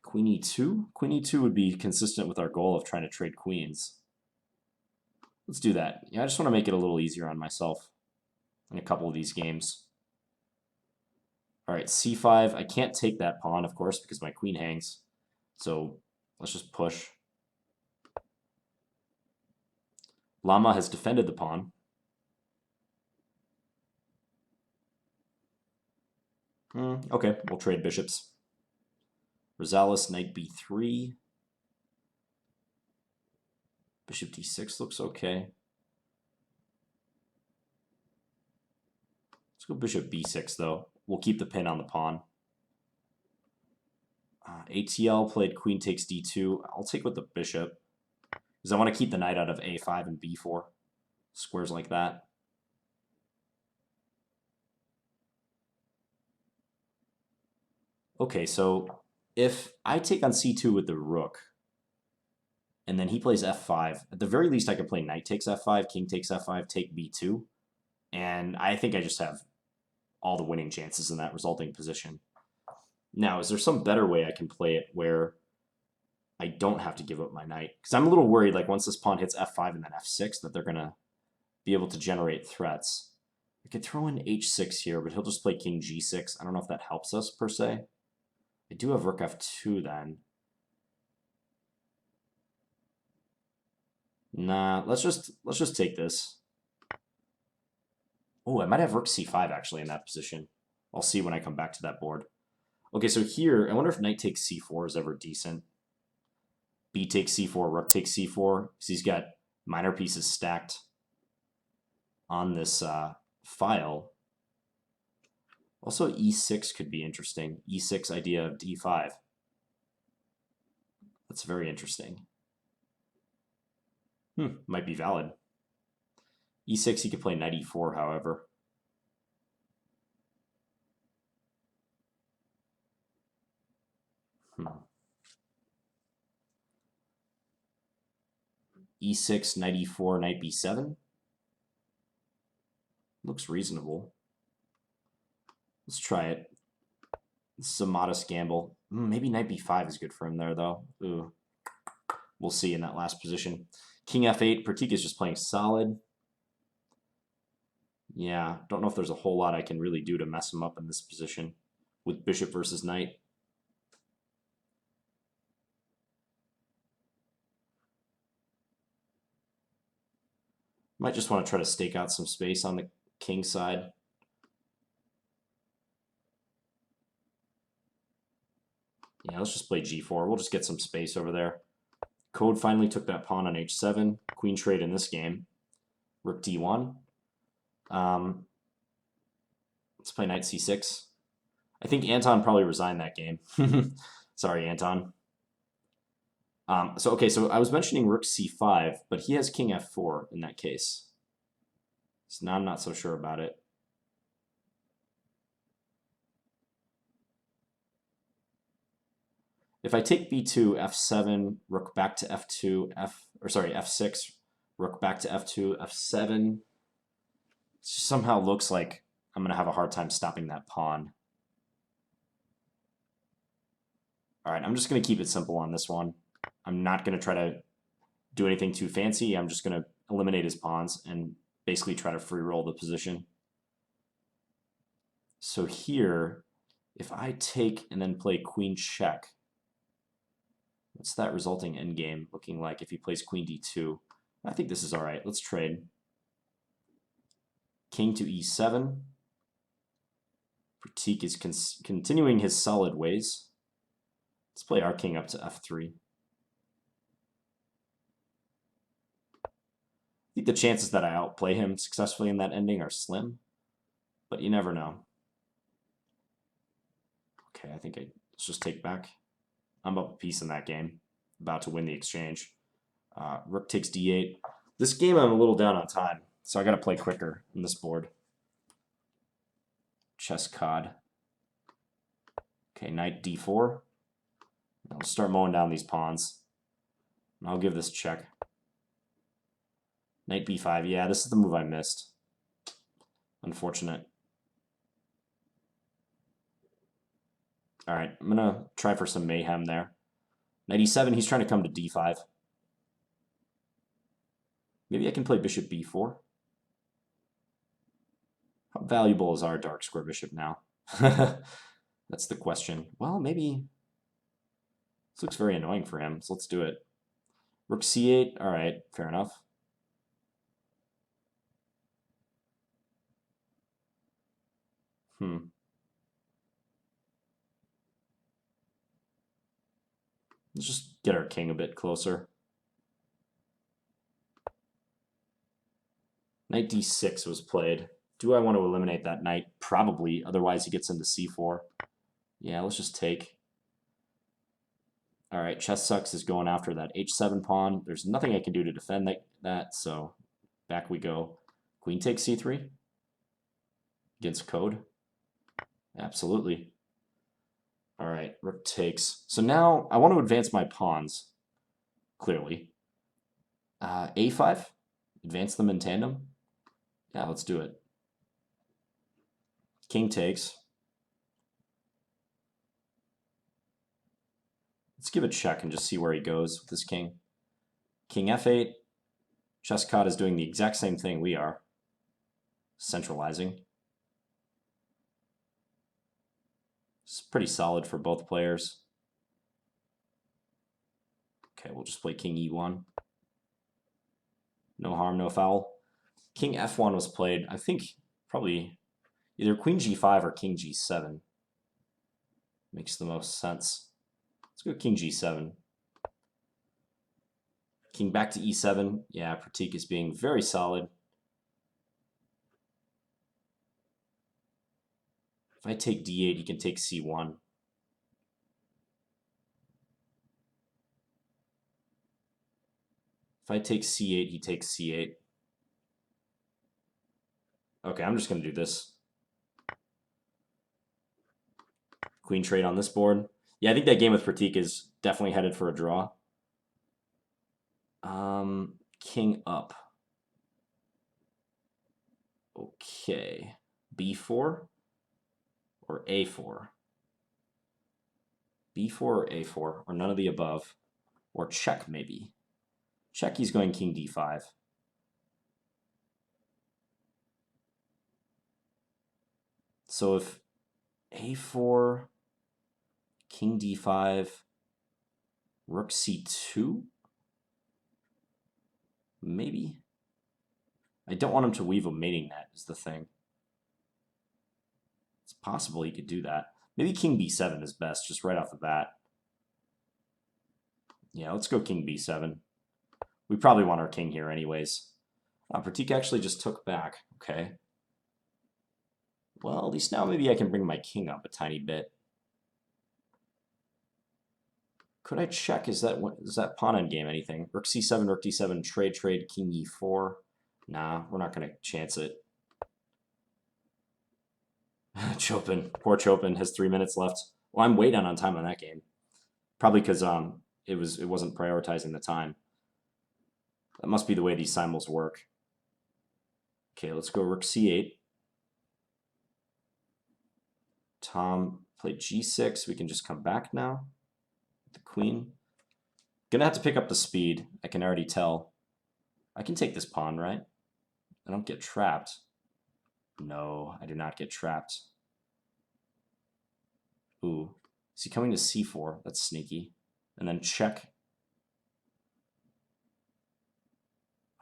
Queen e2? Queen e2 would be consistent with our goal of trying to trade queens. Let's do that. Yeah, I just want to make it a little easier on myself in a couple of these games. All right, c5. I can't take that pawn, of course, because my queen hangs. So let's just push. Lama has defended the pawn. Okay, we'll trade bishops. Rosales, knight b3. Bishop d6 looks okay. Let's go bishop b6, though. We'll keep the pin on the pawn. ATL played queen takes d2. I'll take with the bishop, because I want to keep the knight out of a5 and b4. Squares like that. Okay, so if I take on c2 with the rook, and then he plays f5, at the very least I could play knight takes f5, king takes f5, take b2, and I think I just have all the winning chances in that resulting position. Now, is there some better way I can play it where I don't have to give up my knight? Because I'm a little worried, like, once this pawn hits f5 and then f6, that they're going to be able to generate threats. I could throw in h6 here, but he'll just play king g6. I don't know if that helps us, per se. I do have rook f2, then. Nah, let's just take this. Oh, I might have rook c5, actually, in that position. I'll see when I come back to that board. Okay, so here, I wonder if knight takes c4 is ever decent. B takes c4, rook takes c4, because he's got minor pieces stacked on this file. Also, e6 could be interesting. e6 idea of d5. That's very interesting. Might be valid. e6, he could play knight e4, however. e6, knight e4, knight b7. Looks reasonable. Let's try it. This is a modest gamble. Maybe knight b5 is good for him there, though. Ooh. We'll see in that last position. King f8. Pratik is just playing solid. Yeah, don't know if there's a whole lot I can really do to mess him up in this position. with bishop versus knight. Might just want to try to stake out some space on the king side. Yeah, let's just play g4. We'll just get some space over there. Code finally took that pawn on h7. Queen trade in this game. Rook d1. Let's play knight c6. I think Anton probably resigned that game. Sorry, Anton. So I was mentioning rook c5, but he has king f4 in that case. So now I'm not so sure about it. If I take b2, f7, rook back to f2, f6, rook back to f2, f7, it somehow looks like I'm going to have a hard time stopping that pawn. All right, I'm just going to keep it simple on this one. I'm not going to try to do anything too fancy. I'm just going to eliminate his pawns and basically try to free roll the position. So here, if I take and then play queen check, what's that resulting endgame looking like if he plays queen d2? I think this is all right. Let's trade. King to e7. Pratik is continuing his solid ways. Let's play our king up to f3. I think the chances that I outplay him successfully in that ending are slim, but you never know. Okay, I think let's just take back. I'm up a piece in that game, about to win the exchange. Rook takes d8. This game I'm a little down on time, so I got to play quicker on this board. Chess cod. Okay, knight d4. I'll start mowing down these pawns. And I'll give this check. Knight b5. Yeah, this is the move I missed. Unfortunate. All right, I'm going to try for some mayhem there. Knight e7, he's trying to come to d5. Maybe I can play bishop b4. How valuable is our dark square bishop now? That's the question. Well, maybe... This looks very annoying for him, so let's do it. Rook c8, all right, fair enough. Let's just get our king a bit closer. Knight d6 was played. Do I want to eliminate that knight? Probably, otherwise he gets into c4. Yeah, let's just take. All right, chess sucks is going after that h7 pawn. There's nothing I can do to defend that, so back we go. Queen takes c3 against code. Absolutely. All right, rook takes. So now I want to advance my pawns, clearly. a5, advance them in tandem. Yeah, let's do it. King takes. Let's give a check and just see where he goes with this king. King f8. Chesscott is doing the exact same thing we are. Centralizing. It's pretty solid for both players. Okay, we'll just play king e1. No harm, no foul. King f1 was played, I think, probably either queen g5 or king g7. Makes the most sense. Let's go king g7. King back to e7. Yeah, Pratik is being very solid. If I take d8, he can take c1. If I take c8, he takes c8. Okay, I'm just going to do this. Queen trade on this board. Yeah, I think that game with Pratik is definitely headed for a draw. King up. Okay. b4 or a4? b4 or a4, or none of the above. Or check, maybe. Check, he's going king d5. So if A4, king D5, rook C2? Maybe? I don't want him to weave a mating net, is the thing. It's possible he could do that. Maybe king B7 is best, just right off the bat. Yeah, let's go king B7. We probably want our king here anyways. Pratik actually just took back. Okay. Well, at least now maybe I can bring my king up a tiny bit. Could I check? Is that pawn endgame anything? Rook C7, rook D7, trade, king E4. Nah, we're not going to chance it. Chopin. Poor Chopin has 3 minutes left. Well, I'm way down on time on that game. Probably because it wasn't prioritizing the time. That must be the way these simuls work. Okay, let's go rook C8. Tom played G6. We can just come back now. The queen. Gonna have to pick up the speed. I can already tell. I can take this pawn, right? I don't get trapped. No, I do not get trapped. Ooh. Is he coming to C4? That's sneaky. And then check.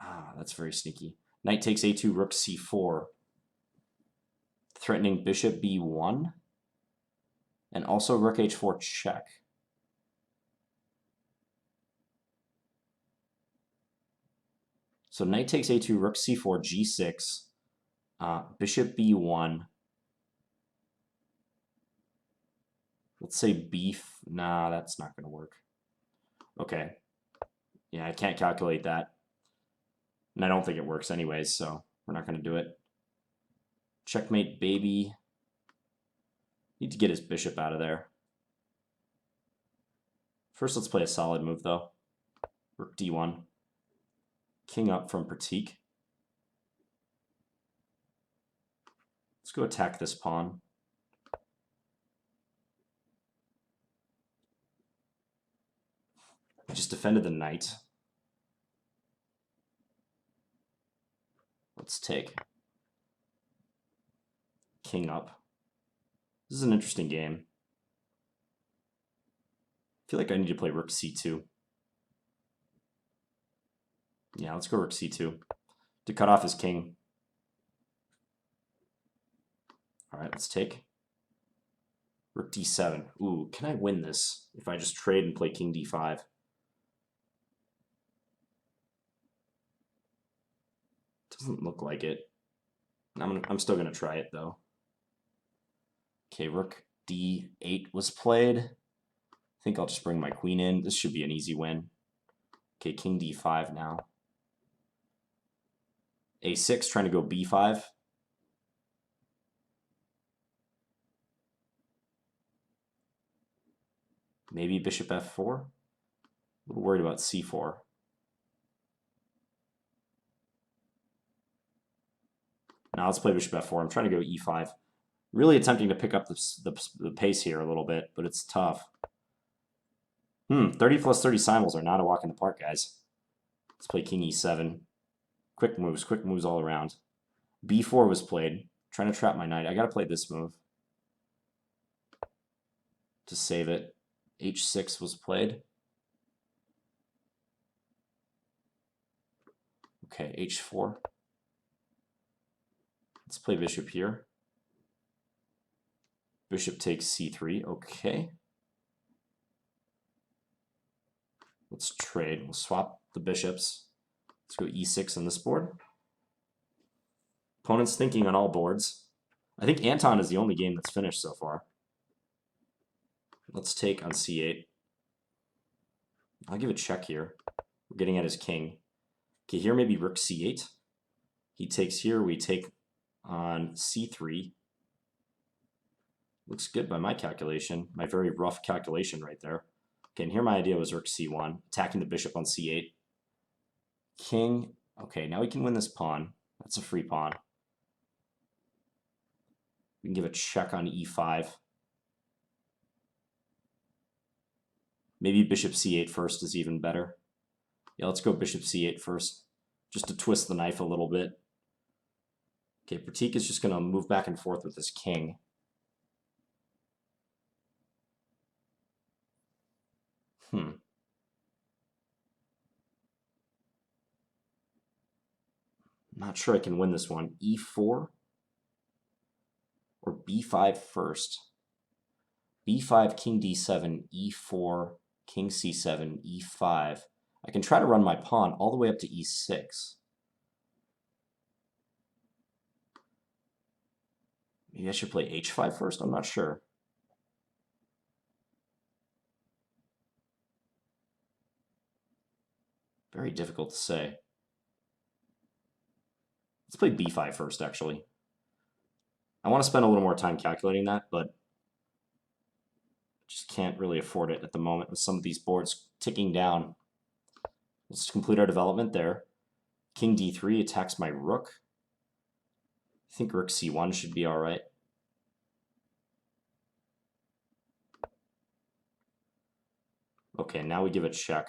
Ah, that's very sneaky. Knight takes A2, rook C4. Threatening bishop B1. And also rook H4 check. So knight takes A2, rook C4, G6. Bishop B1. Let's say beef. Nah, that's not going to work. Okay. Yeah, I can't calculate that. And I don't think it works anyways, so we're not going to do it. Checkmate, baby. Need to get his bishop out of there. First, let's play a solid move, though. Rook D1. King up from Pratik. Let's go attack this pawn. I just defended the knight. Let's take. King up. This is an interesting game. I feel like I need to play rook C2. Yeah, let's go rook C2 to cut off his king. All right, let's take. Rook D7. Ooh, can I win this if I just trade and play king D5? Doesn't look like it. I'm still gonna try it though. Okay, rook D8 was played. I think I'll just bring my queen in. This should be an easy win. Okay, king D5 now. A6, trying to go B5. Maybe bishop F4. A little worried about C4. Now let's play bishop F4. I'm trying to go E5. Really attempting to pick up the pace here a little bit, but it's tough. 30 plus 30 simuls are not a walk in the park, guys. Let's play king E7. Quick moves all around. B4 was played. Trying to trap my knight. I gotta play this move to save it. H6 was played. Okay, H4. Let's play bishop here. Bishop takes C3. Okay. Let's trade. We'll swap the bishops. Let's go E6 on this board. Opponent's thinking on all boards. I think Anton is the only game that's finished so far. Let's take on C8. I'll give a check here. We're getting at his king. Okay, here maybe rook C8. He takes here. We take on C3. Looks good by my calculation. My very rough calculation right there. Okay, and here my idea was rook C1. Attacking the bishop on C8. King. Okay, now we can win this pawn. That's a free pawn. We can give a check on E5. Maybe bishop C8 first is even better. Yeah, let's go bishop C8 first, just to twist the knife a little bit. Okay, Pratik is just going to move back and forth with his king. Hmm. Not sure I can win this one. E4 or B5 first? B5, King D7, E4, King C7, E5. I can try to run my pawn all the way up to E6. Maybe I should play H5 first? I'm not sure. Very difficult to say. Let's play B5 first, actually. I want to spend a little more time calculating that, but just can't really afford it at the moment with some of these boards ticking down. Let's complete our development there. King D3 attacks my rook. I think rook C1 should be all right. Okay, now we give it check.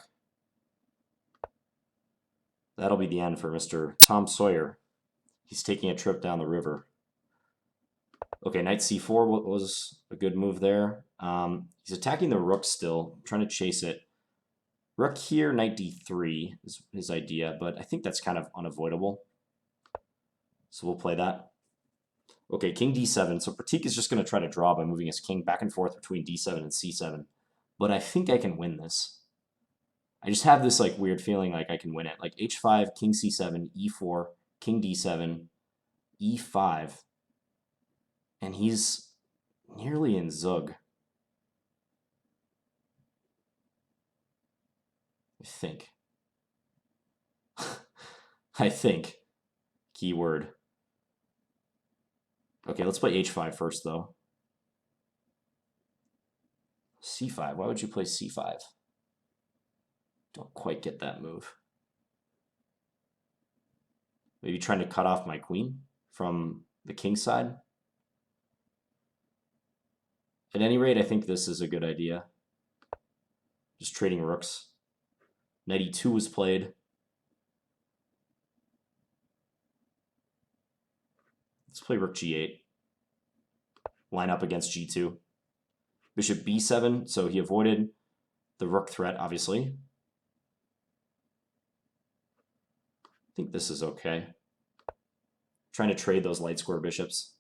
That'll be the end for Mr. Tom Sawyer. He's taking a trip down the river. Okay, knight c4 was a good move there. He's attacking the rook still, trying to chase it. Rook here, knight d3 is his idea, but I think that's kind of unavoidable. So we'll play that. Okay, king d7. So Pratik is just going to try to draw by moving his king back and forth between d7 and c7. But I think I can win this. I just have this like weird feeling like I can win it. Like h5, king c7, e4, king d7, e5. And he's nearly in Zug. I think. I think. Keyword. Okay, let's play h5 first, though. c5. Why would you play c5? Don't quite get that move. Maybe trying to cut off my queen from the king side. At any rate, I think this is a good idea. Just trading rooks. Knight e2 was played. Let's play rook g8. Line up against g2. Bishop b7, so he avoided the rook threat, obviously. I think this is okay. Trying to trade those light square bishops.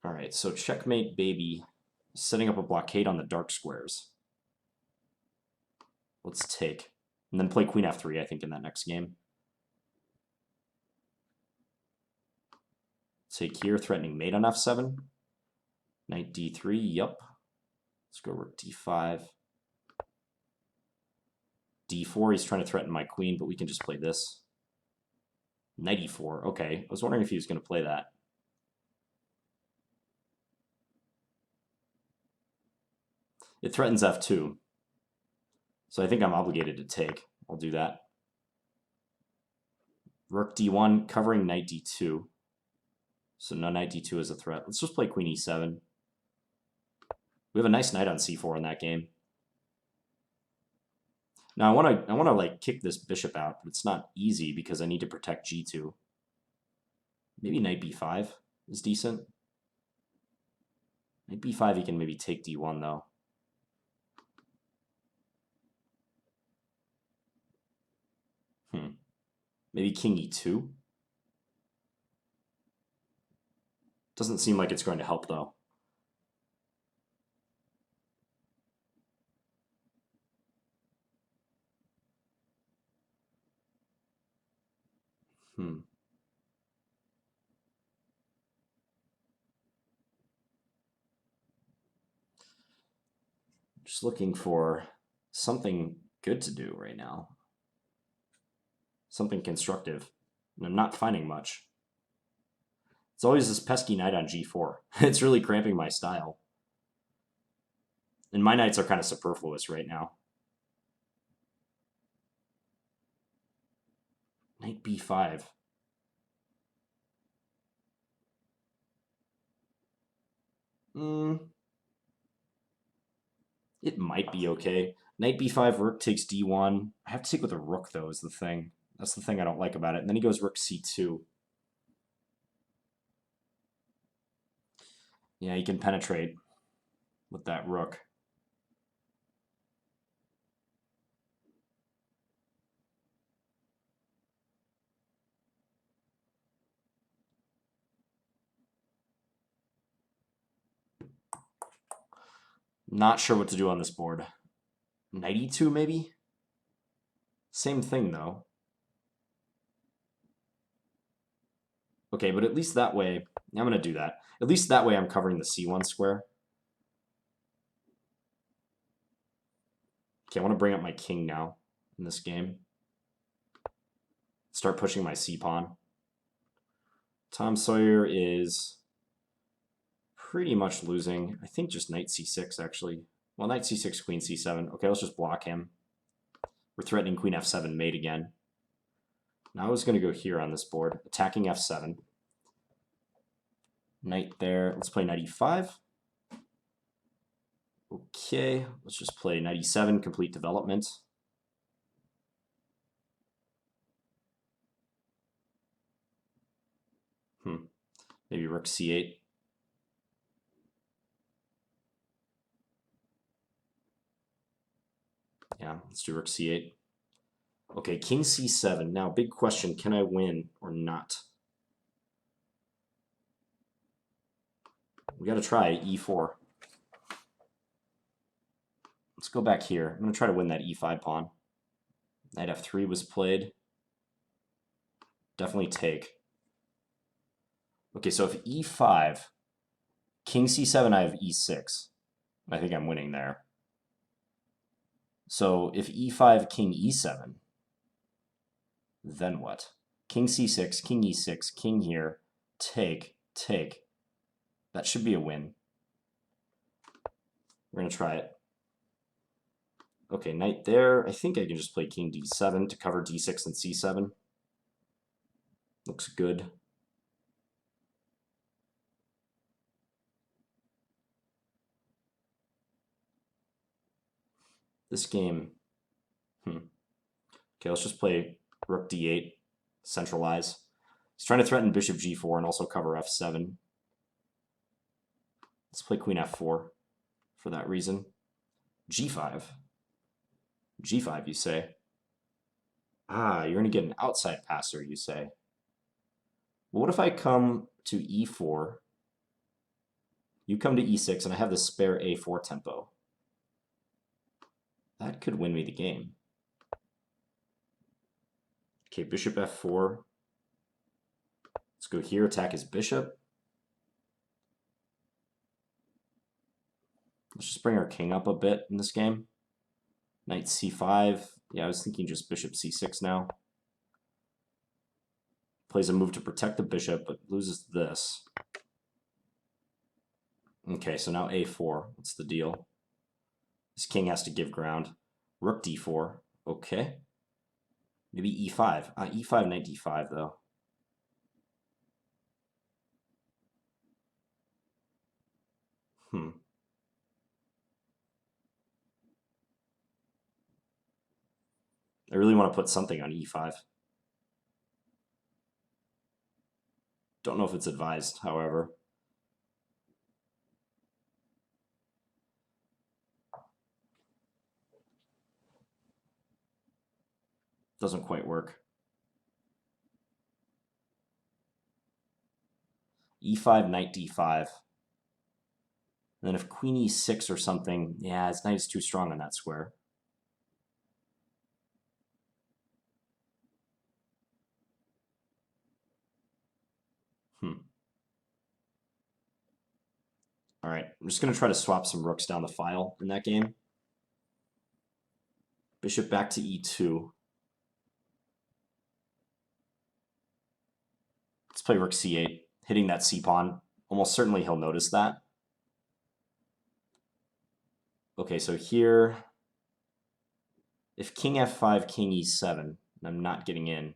All right, so checkmate, baby. Setting up a blockade on the dark squares. Let's take. And then play queen f3, I think, in that next game. Take here, threatening mate on f7. Knight d3, yup. Let's go rook d5. d4, he's trying to threaten my queen, but we can just play this. Knight e4, okay. I was wondering if he was going to play that. It threatens f2. So I think I'm obligated to take. I'll do that. Rook d1, covering knight d2. So no knight d2 is a threat. Let's just play queen e7. We have a nice knight on c4 in that game. Now I want to like kick this bishop out, but it's not easy because I need to protect g2. Maybe knight b5 is decent. Knight b5 he can maybe take d1 though. Maybe king e2. Doesn't seem like it's going to help though. Just looking for something good to do right now. Something constructive. And I'm not finding much. It's always this pesky knight on g4. It's really cramping my style. And my knights are kind of superfluous right now. Knight b5. It might be okay. Knight b5, rook takes d1. I have to take with a rook, though, is the thing. That's the thing I don't like about it. And then he goes rook c2. Yeah, he can penetrate with that rook. Not sure what to do on this board. Knight e2 maybe? Same thing though. Okay, but at least that way, I'm going to do that. At least that way I'm covering the c1 square. Okay, I want to bring up my king now in this game. Start pushing my c-pawn. Tom Sawyer is pretty much losing. I think just knight c6, actually. Well, knight c6, queen c7. Okay, let's just block him. We're threatening queen f7 mate again. Now I was going to go here on this board, attacking f7. Knight there. Let's play knight e5. Okay, let's just play knight e7, complete development. Maybe rook c8. Yeah, let's do rook c8. Okay, king c7. Now, big question, can I win or not? We got to try e4. Let's go back here. I'm going to try to win that e5 pawn. Knight f3 was played. Definitely take. Okay, so if e5, king c7, I have e6. I think I'm winning there. So if e5, king e7, then what? King c6, king e6, king here, take, take. That should be a win. We're going to try it. Okay, knight there. I think I can just play king d7 to cover d6 and c7. Looks good. This game, Okay, let's just play rook d8, centralize. He's trying to threaten bishop g4 and also cover f7. Let's play queen f4 for that reason. g5. g5, you say? Ah, you're going to get an outside passer, you say. Well, what if I come to e4, you come to e6, and I have the spare a4 tempo? That could win me the game. Okay, bishop f4. Let's go here, attack his bishop. Let's just bring our king up a bit in this game. Knight c5. Yeah, I was thinking just bishop c6 now. Plays a move to protect the bishop, but loses this. Okay, so now a4. What's the deal? This king has to give ground. Rook d4. Okay. Maybe e5. E5, knight d5, though. I really want to put something on e5. Don't know if it's advised, however. Doesn't quite work. e5, knight d5. And then if queen e6 or something, yeah, his knight is too strong on that square. All right, I'm just going to try to swap some rooks down the file in that game. Bishop back to e2. Let's play rook c8, hitting that c-pawn. Almost certainly he'll notice that. Okay, so here, if king f5, king e7, I'm not getting in.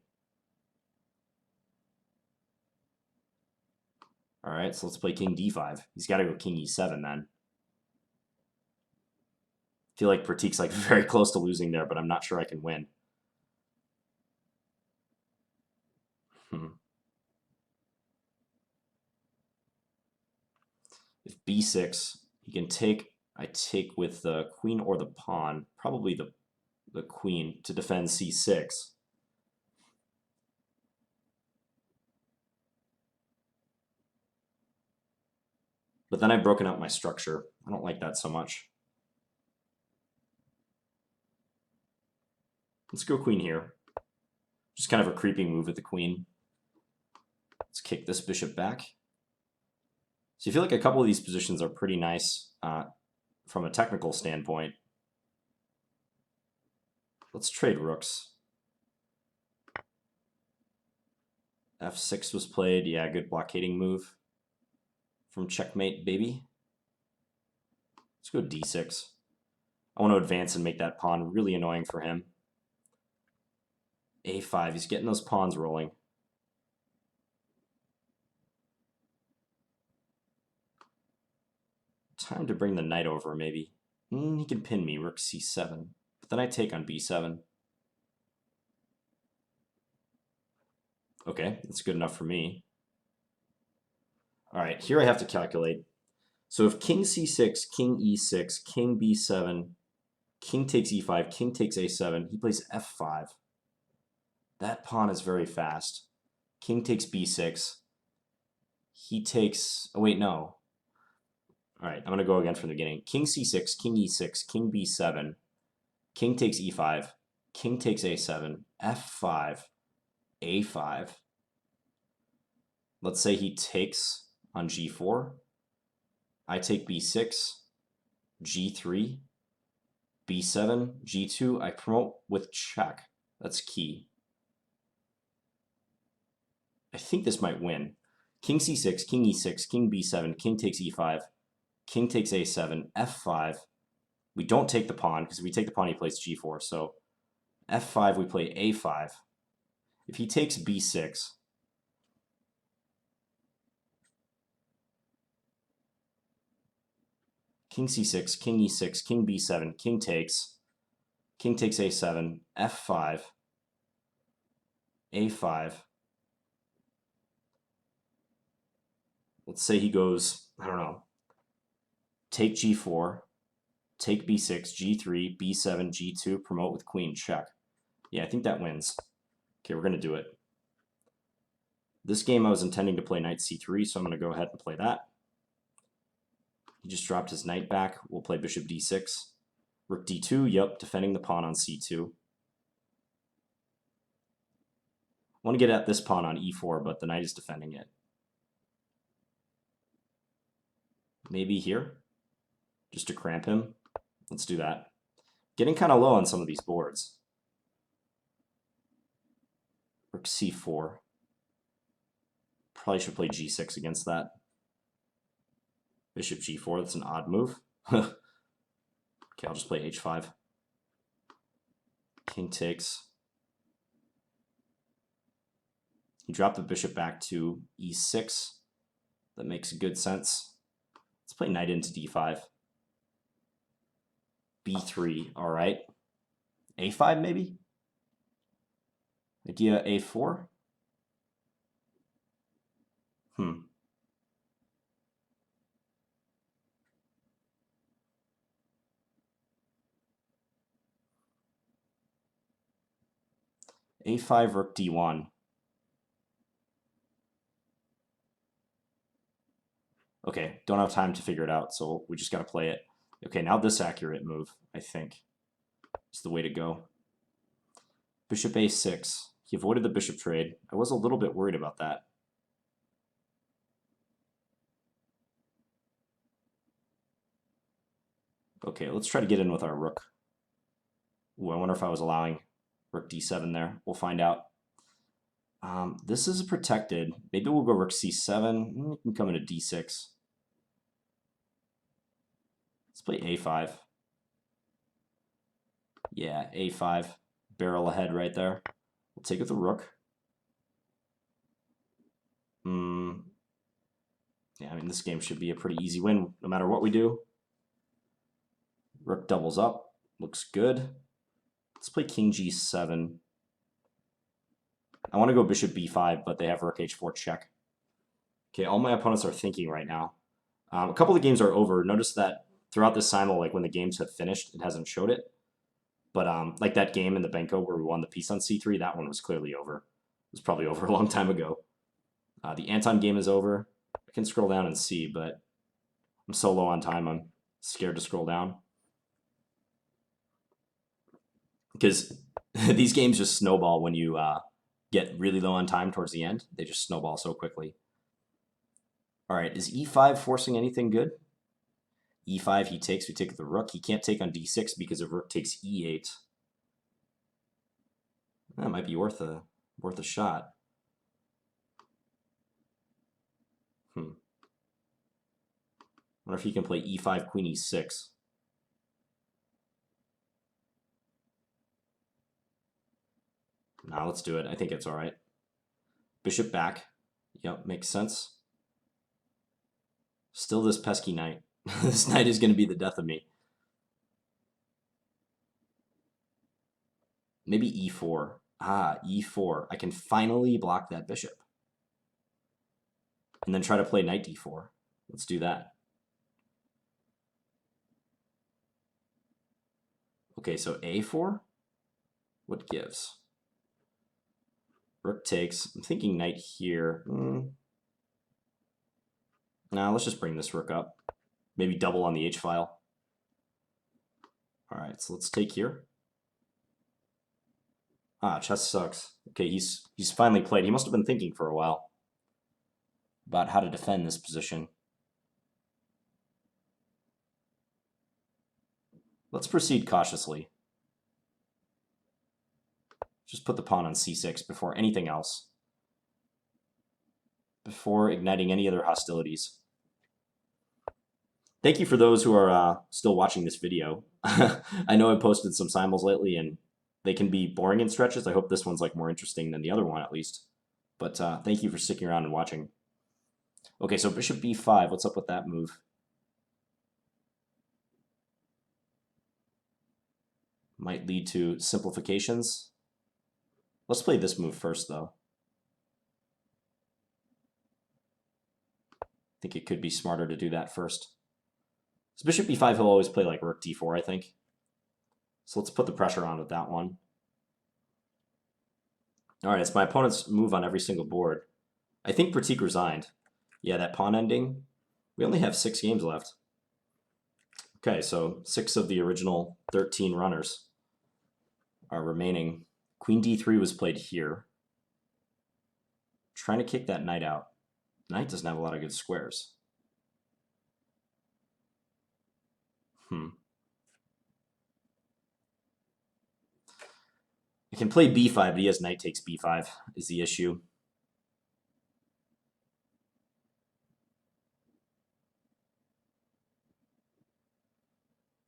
All right, so let's play king d5. He's got to go king e7 then. I feel like Pratik's like very close to losing there, but I'm not sure I can win. If b6. He can take. I take with the queen or the pawn, probably the queen, to defend c6. But then I've broken up my structure. I don't like that so much. Let's go queen here. Just kind of a creeping move with the queen. Let's kick this bishop back. So you feel like a couple of these positions are pretty nice from a technical standpoint. Let's trade rooks. f6 was played. Yeah, good blockading move from checkmate, baby. Let's go d6. I want to advance and make that pawn really annoying for him. a5. He's getting those pawns rolling. Time to bring the knight over, maybe. He can pin me, rook c7. But then I take on b7. Okay, that's good enough for me. All right, here I have to calculate. So if king c6, king e6, king b7, king takes e5, king takes a7, he plays f5. That pawn is very fast. King takes b6. He takes... Oh, wait, no. All right, I'm going to go again from the beginning. King c6, king e6, king b7, king takes e5, king takes a7, f5, a5. Let's say he takes on g4. I take b6, g3, b7, g2. I promote with check. That's key. I think this might win. King c6, king e6, king b7, king takes e5, king takes a7, f5. We don't take the pawn, because if we take the pawn, he plays g4. So f5, we play a5. If he takes b6, king c6, king e6, king b7, king takes a7, f5, a5. Let's say he goes, I don't know, take g4, take b6, g3, b7, g2, promote with queen, check. Yeah, I think that wins. Okay, we're going to do it. This game I was intending to play knight c3, so I'm going to go ahead and play that. He just dropped his knight back. We'll play bishop d6. Rook d2, yep, defending the pawn on c2. I want to get at this pawn on e4, but the knight is defending it. Maybe here, just to cramp him. Let's do that. Getting kind of low on some of these boards. Rook c4. Probably should play g6 against that. Bishop g4, that's an odd move. Okay, I'll just play h5. King takes. He dropped the bishop back to e6. That makes good sense. Let's play knight into d5. b3, all right. a5 maybe? Idea a4? a5, rook d1. Okay, don't have time to figure it out, so we just got to play it. Okay, now this accurate move, I think, is the way to go. Bishop a6. He avoided the bishop trade. I was a little bit worried about that. Okay, let's try to get in with our rook. Ooh, I wonder if I was allowing rook d7 there. We'll find out. This is protected. Maybe we'll go rook c7. We can come into d6. Let's play a5. Yeah, a5. Barrel ahead right there. We'll take it with the rook. Yeah, I mean, this game should be a pretty easy win no matter what we do. Rook doubles up. Looks good. Let's play king g7. I want to go bishop b5, but they have rook h4 check. Okay, all my opponents are thinking right now. A couple of the games are over. Notice that throughout this simul, like when the games have finished, it hasn't showed it. But like that game in the Benko where we won the piece on c3, that one was clearly over. It was probably over a long time ago. The Anton game is over. I can scroll down and see, but I'm so low on time, I'm scared to scroll down. Because these games just snowball when you get really low on time towards the end. They just snowball so quickly. All right, is e5 forcing anything good? e5 he takes, we take the rook. He can't take on d6 because if rook takes e8. That might be worth a shot. Wonder if he can play e5, queen e6. Nah, let's do it. I think it's all right. Bishop back. Yep, makes sense. Still this pesky knight. This knight is going to be the death of me. Maybe e4. Ah, e4. I can finally block that bishop. And then try to play knight d4. Let's do that. Okay, so a4? What gives? Rook takes. I'm thinking knight here. Now let's just bring this rook up. Maybe double on the h-file. All right, so let's take here. Ah, chess sucks. Okay, he's finally played. He must have been thinking for a while about how to defend this position. Let's proceed cautiously. Just put the pawn on c6 before anything else. Before igniting any other hostilities. Thank you for those who are still watching this video. I know I posted some simuls lately, and they can be boring in stretches. I hope this one's like more interesting than the other one, at least. But thank you for sticking around and watching. Okay, so bishop b5. What's up with that move? Might lead to simplifications. Let's play this move first, though. I think it could be smarter to do that first. So bishop b5, he'll always play like rook d4, I think. So let's put the pressure on with that one. All right, it's my opponent's move on every single board. I think Pratik resigned. Yeah, that pawn ending. We only have 6 games left. Okay, so 6 of the original 13 runners are remaining. Queen d3 was played here. Trying to kick that knight out. Knight doesn't have a lot of good squares. I can play b5, but he has knight takes b5 is the issue.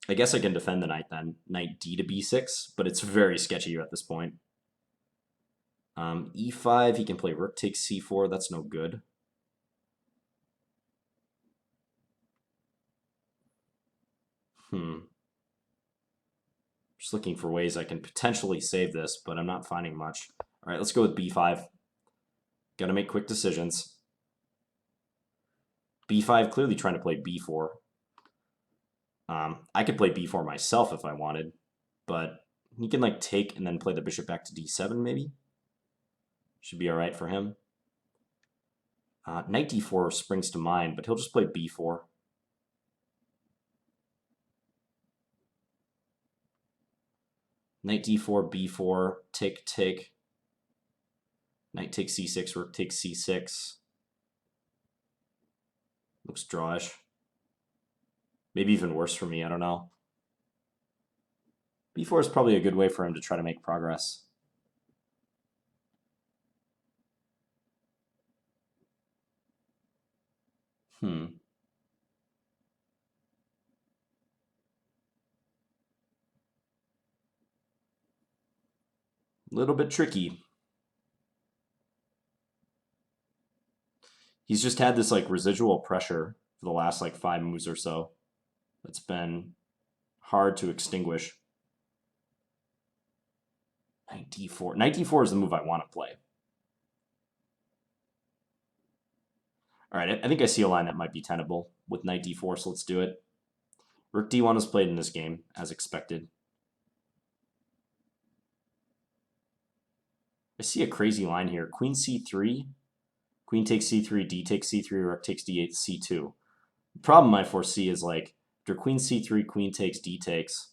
I guess I can defend the knight then. Knight d to b6, but it's very sketchy at this point. E5, he can play rook takes c4. That's no good. Just looking for ways I can potentially save this, but I'm not finding much. All right, let's go with b5. Got to make quick decisions. b5, clearly trying to play b4. I could play b4 myself if I wanted, but he can like take and then play the bishop back to d7 maybe. Should be all right for him. Knight d4 springs to mind, but he'll just play b4. Knight d4, b4, take, take. Knight takes c6, rook takes c6. Looks drawish. Maybe even worse for me, I don't know. b4 is probably a good way for him to try to make progress. Little bit tricky. He's just had this like residual pressure for the last like 5 moves or so. It's been hard to extinguish. Knight d4. Knight d4 is the move I want to play. All right, I think I see a line that might be tenable with knight d4, so let's do it. Rook d1 was played in this game, as expected. I see a crazy line here. Queen c3, queen takes c3, d takes c3, rook takes d8, c2. The problem I foresee is like, after queen c3, queen takes, d takes,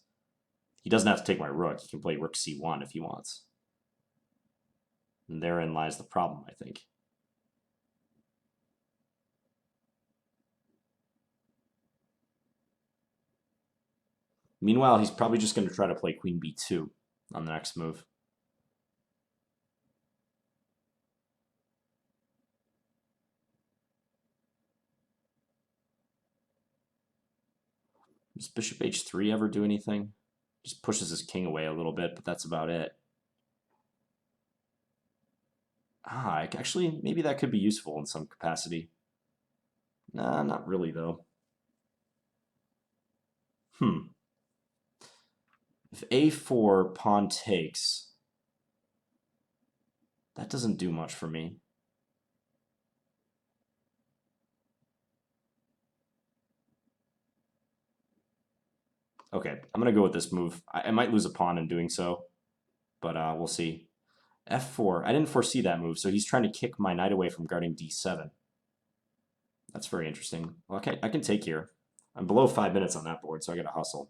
he doesn't have to take my rook. He can play rook c1 if he wants. And therein lies the problem, I think. Meanwhile, he's probably just going to try to play queen b2 on the next move. Does bishop h3 ever do anything? Just pushes his king away a little bit, but that's about it. Actually, maybe that could be useful in some capacity. Nah, not really, though. If a4 pawn takes, that doesn't do much for me. Okay, I'm going to go with this move. I might lose a pawn in doing so, but we'll see. f4. I didn't foresee that move, so he's trying to kick my knight away from guarding d7. That's very interesting. Well, okay, I can take here. I'm below 5 minutes on that board, so I got to hustle.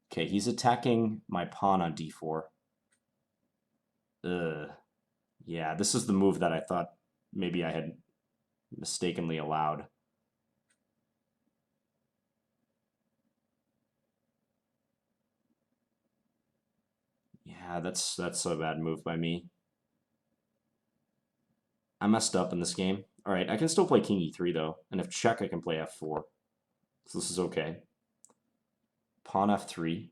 Okay, he's attacking my pawn on d4. Ugh. Yeah, this is the move that I thought maybe I had mistakenly allowed. Yeah, that's a bad move by me. I messed up in this game. All right, I can still play king e3 though, and if check, I can play f4. So this is okay. Pawn f3.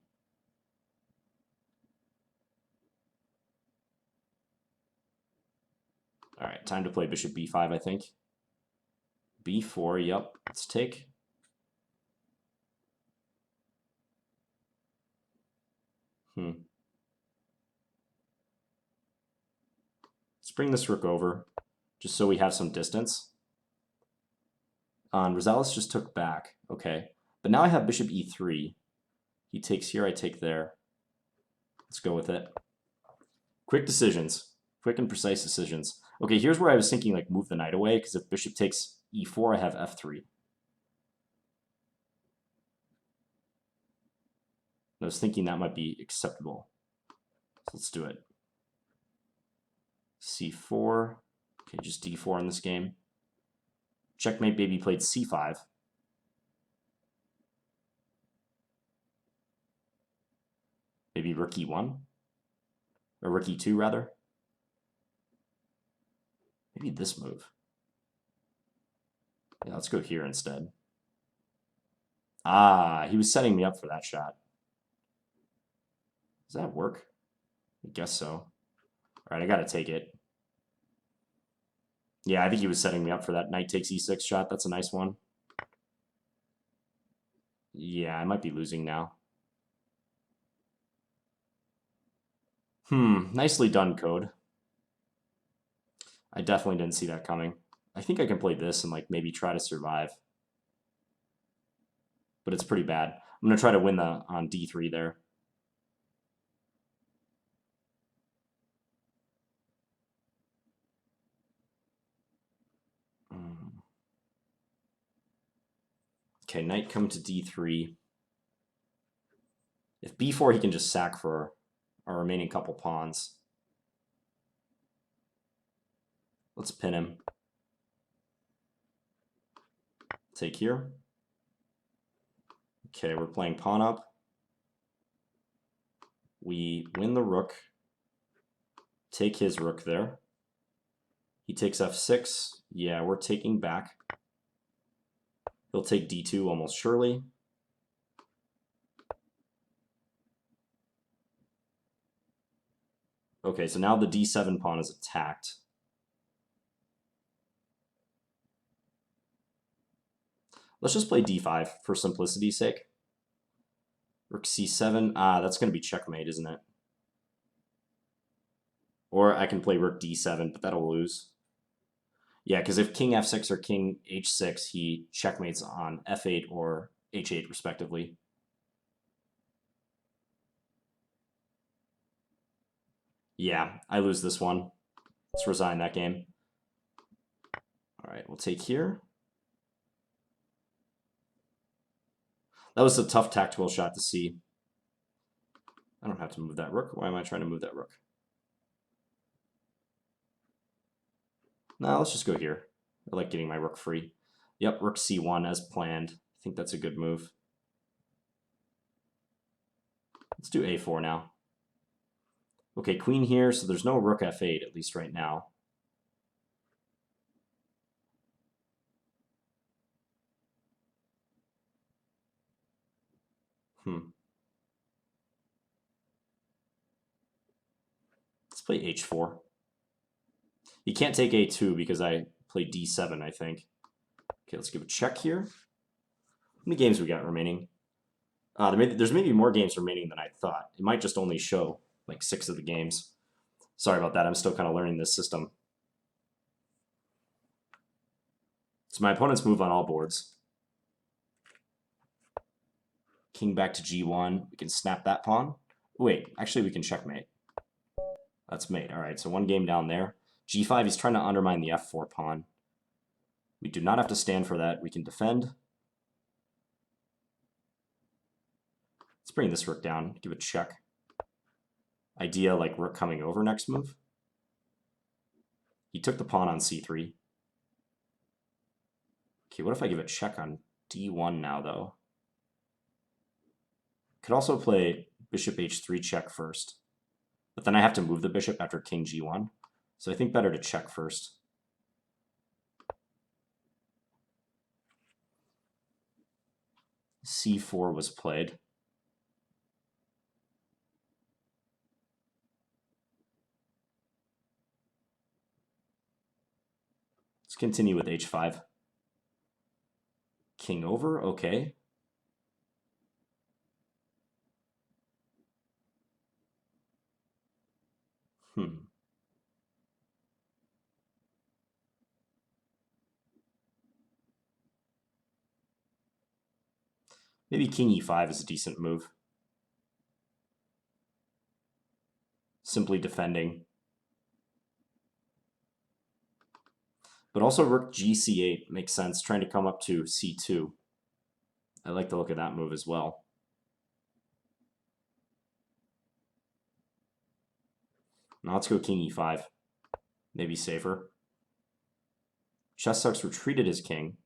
All right, time to play bishop b5, I think. b4, yep, let's take. Let's bring this rook over, just so we have some distance. Rosales just took back, okay. But now I have bishop e3. He takes here, I take there. Let's go with it. Quick decisions. Quick and precise decisions. Okay, here's where I was thinking, like, move the knight away, because if bishop takes e4, I have f3. I was thinking that might be acceptable. So let's do it. c4. Okay, just d4 in this game. Checkmate baby played c5. Maybe rook e1? Or rook e2, rather? Maybe this move. Yeah, let's go here instead. He was setting me up for that shot. Does that work? I guess so. All right, I got to take it. Yeah, I think he was setting me up for that knight takes e6 shot. That's a nice one. Yeah, I might be losing now. Nicely done, code. I definitely didn't see that coming. I think I can play this and like maybe try to survive. But it's pretty bad. I'm going to try to win on d3 there. Okay, knight come to d3. If b4, he can just sack for our remaining couple pawns. Let's pin him. Take here. Okay, we're playing pawn up. We win the rook. Take his rook there. He takes f6. Yeah, we're taking back. He'll take d2 almost surely. Okay, so now the d7 pawn is attacked. Let's just play d5 for simplicity's sake. Rook c7. That's going to be checkmate, isn't it? Or I can play rook d7, but that'll lose. Yeah, because if king f6 or king h6, he checkmates on f8 or h8 respectively. Yeah, I lose this one. Let's resign that game. All right, we'll take here. That was a tough tactical shot to see. I don't have to move that rook. Why am I trying to move that rook? No, let's just go here. I like getting my rook free. Yep, rook c1 as planned. I think that's a good move. Let's do a4 now. Okay, queen here, so there's no rook f8, at least right now. Let's play h4. You can't take a2 because I played d7, I think. Okay, let's give a check here. How many games we got remaining? There's maybe more games remaining than I thought. It might just only show like 6 of the games. Sorry about that. I'm still kind of learning this system. So my opponents move on all boards. King back to g1. We can snap that pawn. Wait, actually we can checkmate. That's mate. All right, so one game down there. g5, he's trying to undermine the f4 pawn. We do not have to stand for that. We can defend. Let's bring this rook down. Give a check. Idea like rook coming over next move. He took the pawn on c3. Okay, what if I give a check on d1 now, though? Could also play bishop h3 check first. But then I have to move the bishop after king g1. So I think better to check first. c4 was played. Let's continue with h5. King over, okay. Maybe king e5 is a decent move. Simply defending. But also rook gc8 makes sense, trying to come up to c2. I like the look of that move as well. Now let's go king e5. Maybe safer. Chestsuck's retreated his king.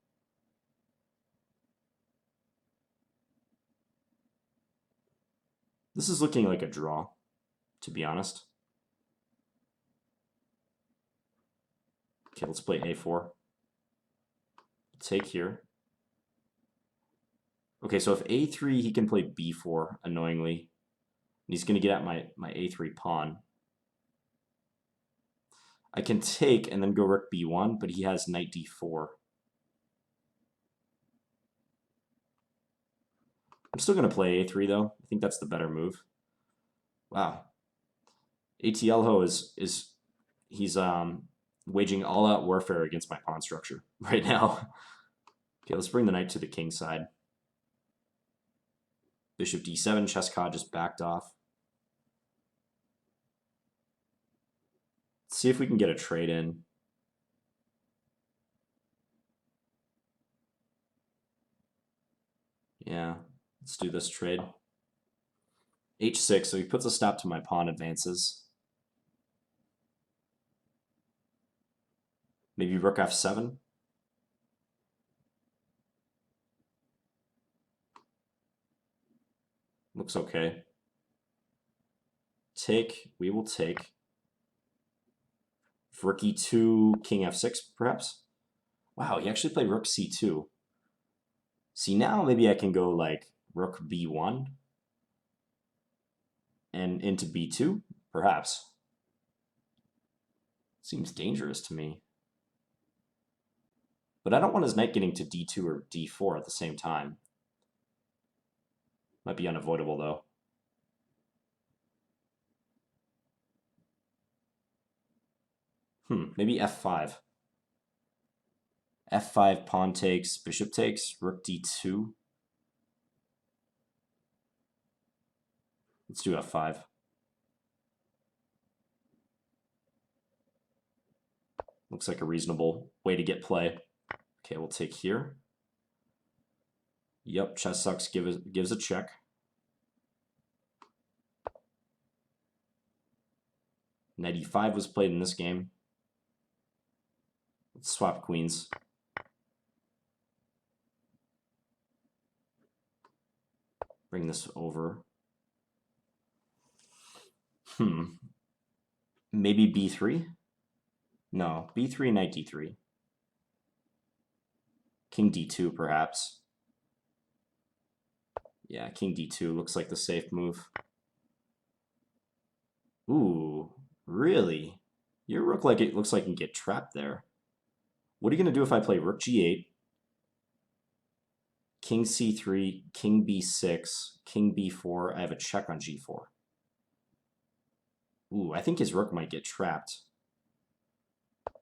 This is looking like a draw, to be honest. Okay, let's play a4. Take here. Okay, so if a3, he can play b4, annoyingly. And he's going to get at my a3 pawn. I can take and then go rook b1, but he has knight d4. I'm still going to play a3, though. I think that's the better move. Wow. ATLho he's waging all-out warfare against my pawn structure right now. Okay, let's bring the knight to the king side. Bishop d7, Cheskha just backed off. Let's see if we can get a trade in. Yeah, let's do this trade. h6, so he puts a stop to my pawn advances. Maybe rook f7. Looks okay. Take, we will take. Rook e2, king f6, perhaps? Wow, he actually played rook c2. See, now maybe I can go like rook b1 and into b2, perhaps. Seems dangerous to me. But I don't want his knight getting to d2 or d4 at the same time. Might be unavoidable, though. Maybe f5. F5, pawn takes, bishop takes, rook d2. Let's do F5. Looks like a reasonable way to get play. Okay, we'll take here. Yep, chess sucks gives a check. Knight e5 was played in this game. Let's swap queens. Bring this over. Maybe b3? No, b3, knight d3. King d2, perhaps. Yeah, king d2 looks like the safe move. Ooh, really? Your rook looks like it can get trapped there. What are you going to do if I play rook g8, king c3, king b6, king b4? I have a check on g4. Ooh, I think his rook might get trapped.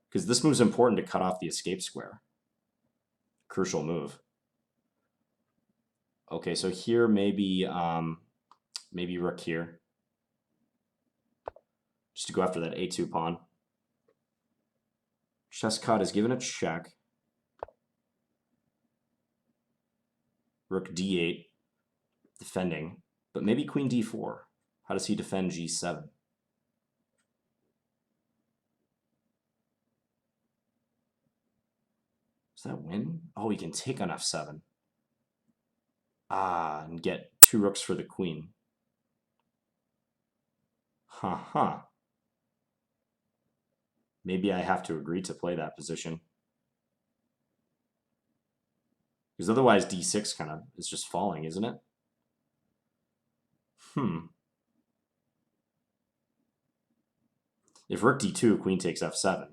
Because this move's important to cut off the escape square. Crucial move. Okay, so here maybe rook here. Just to go after that a2 pawn. Chestcott is given a check. Rook d8, defending. But maybe queen d4. How does he defend g7? Does that win? Oh, he can take on f7. Ah, and get 2 rooks for the queen. Huh. Maybe I have to agree to play that position. Because otherwise d6 kind of is just falling, isn't it? If rook d2, queen takes f7.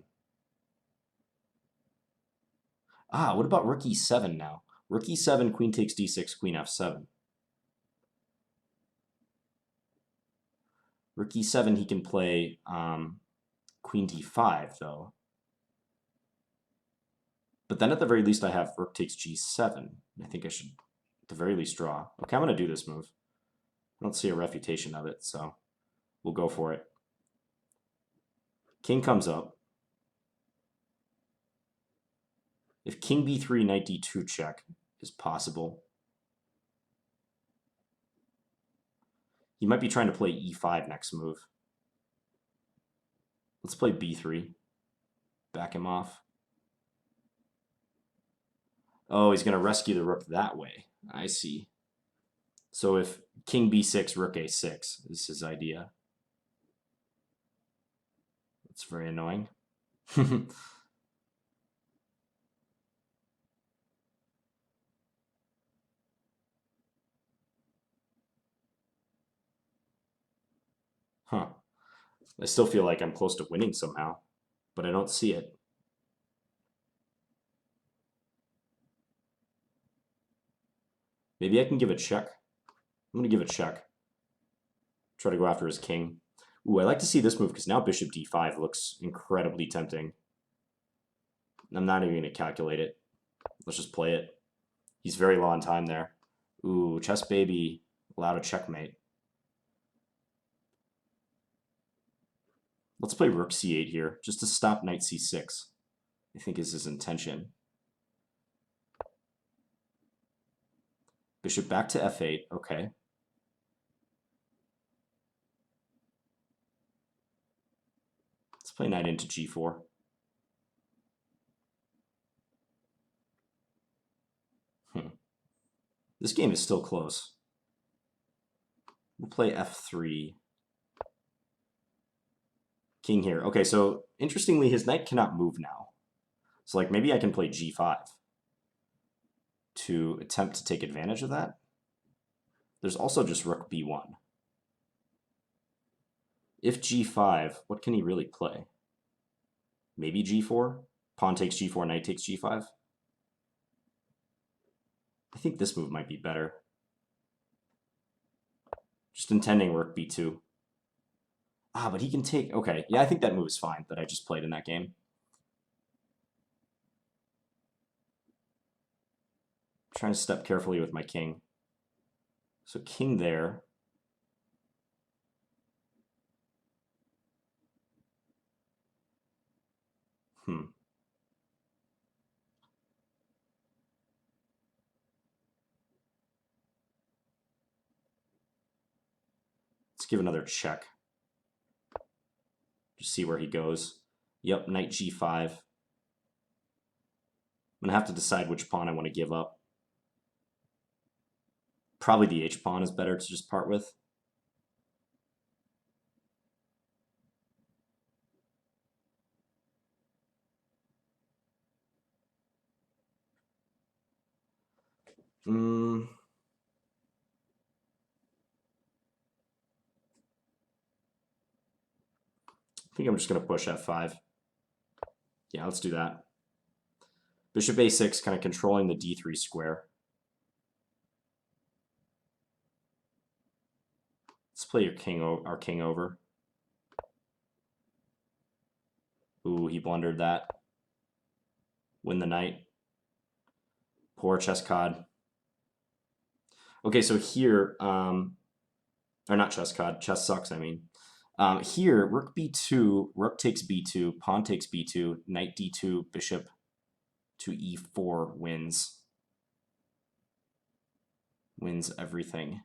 Ah, what about rook e7 now? Rook e7, queen takes d6, queen f7. Rook e7, he can play queen d5, though. But then at the very least, I have rook takes g7. I think I should, at the very least, draw. Okay, I'm going to do this move. I don't see a refutation of it, so we'll go for it. King comes up. If king b3, knight d2 check is possible. He might be trying to play e5 next move. Let's play b3. Back him off. Oh, he's going to rescue the rook that way. I see. So if king b6, rook a6 is his idea. That's very annoying. Huh. I still feel like I'm close to winning somehow, but I don't see it. Maybe I can give a check. I'm going to give a check. Try to go after his king. Ooh, I like to see this move because now bishop d5 looks incredibly tempting. I'm not even going to calculate it. Let's just play it. He's very low on time there. Ooh, chess baby allowed a checkmate. Let's play rook c8 here, just to stop knight c6. I think is his intention. Bishop back to f8, okay. Let's play knight into g4. This game is still close. We'll play f3. King here. Okay, so interestingly, his knight cannot move now. So like maybe I can play g5 to attempt to take advantage of that. There's also just rook b1. If g5, what can he really play? Maybe g4? Pawn takes g4, knight takes g5? I think this move might be better. Just intending rook b2. Ah, but he can take... Okay, yeah, I think that move is fine that I just played in that game. trying to step carefully with my king. So king there. Hmm. Let's give another check. Just see where he goes. Yep, knight g5. I'm going to have to decide which pawn I want to give up. Probably the h-pawn is better to just part with. I think I'm just going to push f5. Yeah, let's do that. Bishop a6, kind of controlling the d3 square. Let's play our king over. Ooh, he blundered that. Win the knight. Poor chess cod. Okay, so here, or not chess cod, chess sucks, I mean. Here, rook b2, rook takes b2, pawn takes b2, knight d2, bishop to e4 wins. Wins everything.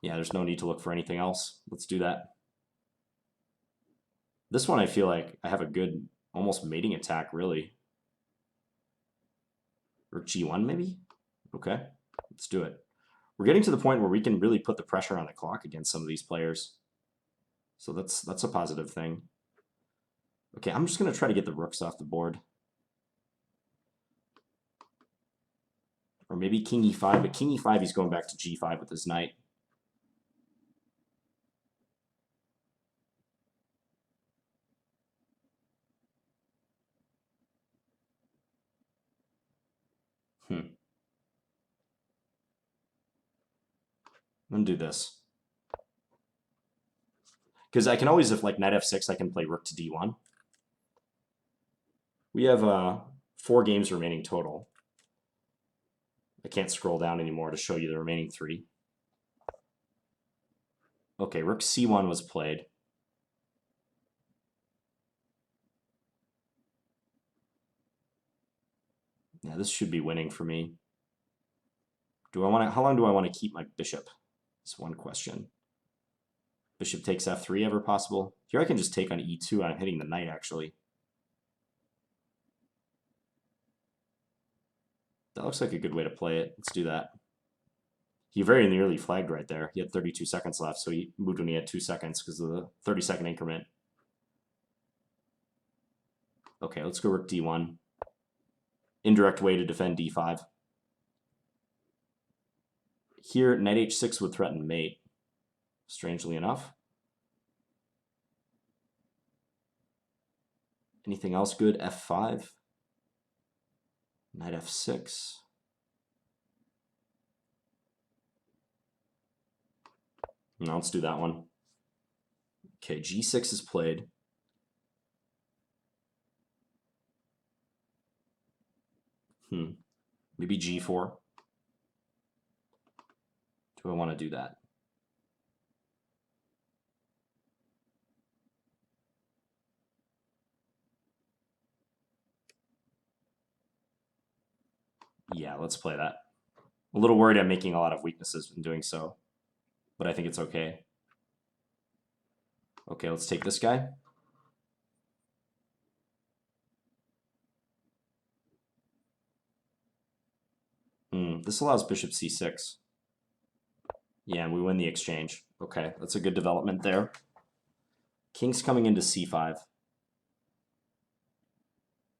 Yeah, there's no need to look for anything else. Let's do that. This one I feel like I have a good, almost mating attack, really. Rook g1 maybe? Okay, let's do it. We're getting to the point where we can really put the pressure on the clock against some of these players. So that's a positive thing. Okay, I'm just going to try to get the rooks off the board. Or maybe king e5, but king e5 he's going back to g5 with his knight. I'm going to do this. Because I can always, if like knight f6, I can play rook to d1. We have 4 games remaining total. I can't scroll down anymore to show you the remaining 3. Okay, rook c1 was played. Yeah, this should be winning for me. How long do I want to keep my bishop? That's one question. Bishop takes f3 ever possible? Here I can just take on e2. I'm hitting the knight, actually. That looks like a good way to play it. Let's do that. He very nearly flagged right there. He had 32 seconds left, so he moved when he had 2 seconds because of the 30-second increment. Okay, let's go rook d1. Indirect way to defend d5. Here, knight h6 would threaten mate, strangely enough. Anything else good? f5. Knight f6. No, let's do that one. Okay, g6 is played. Maybe g4. Do I want to do that? Yeah, let's play that. A little worried I'm making a lot of weaknesses in doing so, but I think it's okay. Okay, let's take this guy. This allows bishop c6. Yeah, and we win the exchange. Okay, that's a good development there. King's coming into c5.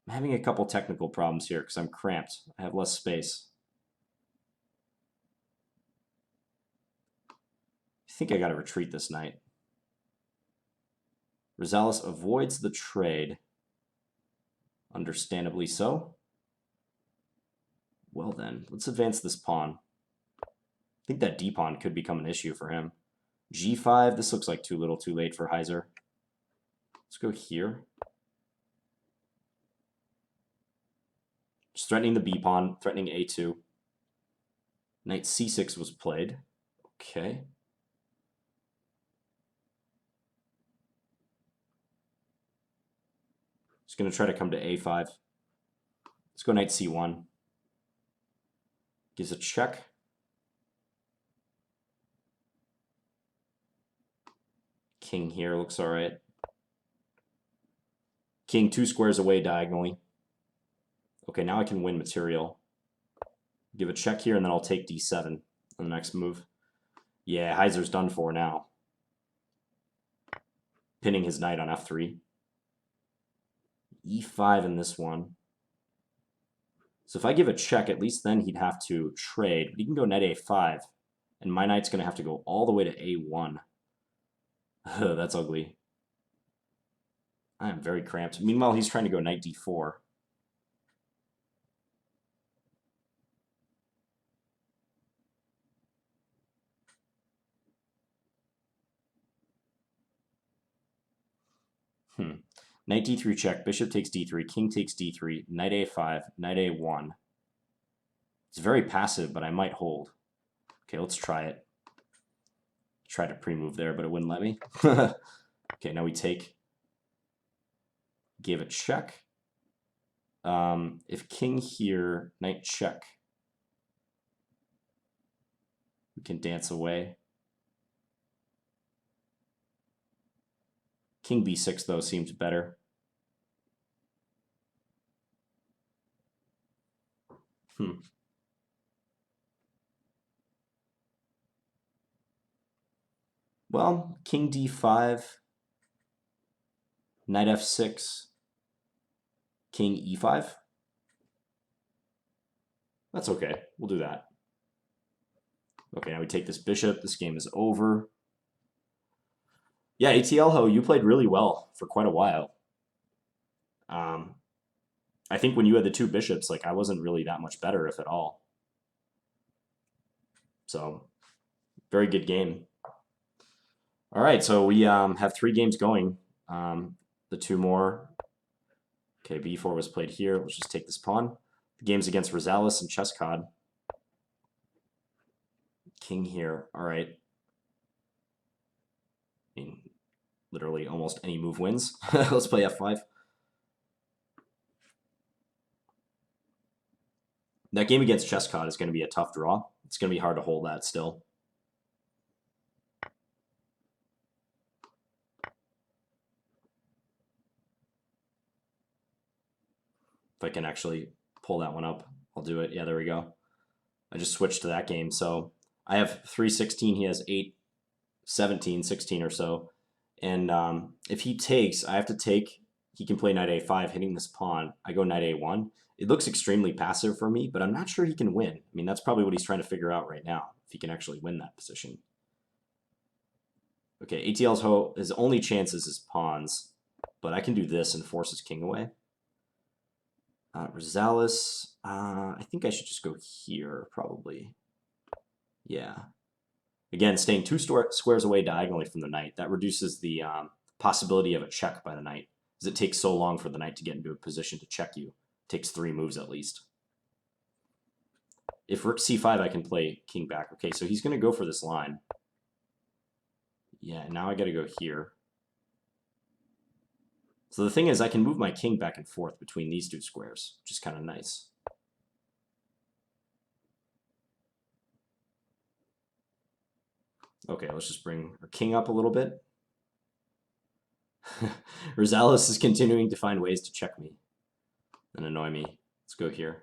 I'm having a couple technical problems here because I'm cramped. I have less space. I think I got to retreat this knight. Rosales avoids the trade. Understandably so. Well then, let's advance this pawn. I think that d-pawn could become an issue for him. g5, this looks like too little too late for Heiser. Let's go here. Just threatening the B pawn, threatening A2. Knight C6 was played. Okay. Just going to try to come to A5. Let's go knight C1. Gives a check. King here looks all right. King 2 squares away diagonally. Okay, now I can win material. Give a check here, and then I'll take D7 on the next move. Yeah, Heiser's done for now. Pinning his knight on F3. E5 in this one. So if I give a check, at least then he'd have to trade. But he can go knight A5, and my knight's going to have to go all the way to A1. That's ugly. I am very cramped. Meanwhile, he's trying to go knight D4. Knight D3 check, bishop takes D3, king takes D3, knight A5, knight A1. It's very passive, but I might hold. Okay, let's try it. Tried to pre-move there, but it wouldn't let me. Okay, now we take. Gave a check. If king here, knight check. We can dance away. King B6, though, seems better. Well, king D5, knight F6, king E5. That's okay. We'll do that. Okay, now we take this bishop. This game is over. Yeah, ATL Ho, you played really well for quite a while. I think when you had the two bishops, like I wasn't really that much better, if at all. So, very good game. All right, so we have 3 games going. The 2 more. Okay, B4 was played here. Let's just take this pawn. The game's against Rosales and Chesscod. King here. All right. I mean, literally almost any move wins. Let's play F5. That game against Chesscod is going to be a tough draw. It's going to be hard to hold that still. If I can actually pull that one up, I'll do it. Yeah, there we go. I just switched to that game. So I have 3-16. He has 8-17, 16 or so. And if he takes, I have to take. He can play knight A5, hitting this pawn. I go knight A1. It looks extremely passive for me, but I'm not sure he can win. I mean, that's probably what he's trying to figure out right now, if he can actually win that position. Okay, ATL's his only chance is his pawns, but I can do this and force his king away. Rosales, I think I should just go here, probably. Yeah. Again, staying 2 squares away diagonally from the knight, that reduces the possibility of a check by the knight, as it takes so long for the knight to get into a position to check you. It takes 3 moves at least. If rook c5, I can play king back. Okay, so he's going to go for this line. Yeah, now I got to go here. So the thing is, I can move my king back and forth between these 2 squares, which is kind of nice. Okay, let's just bring our king up a little bit. Rosales is continuing to find ways to check me and annoy me. Let's go here.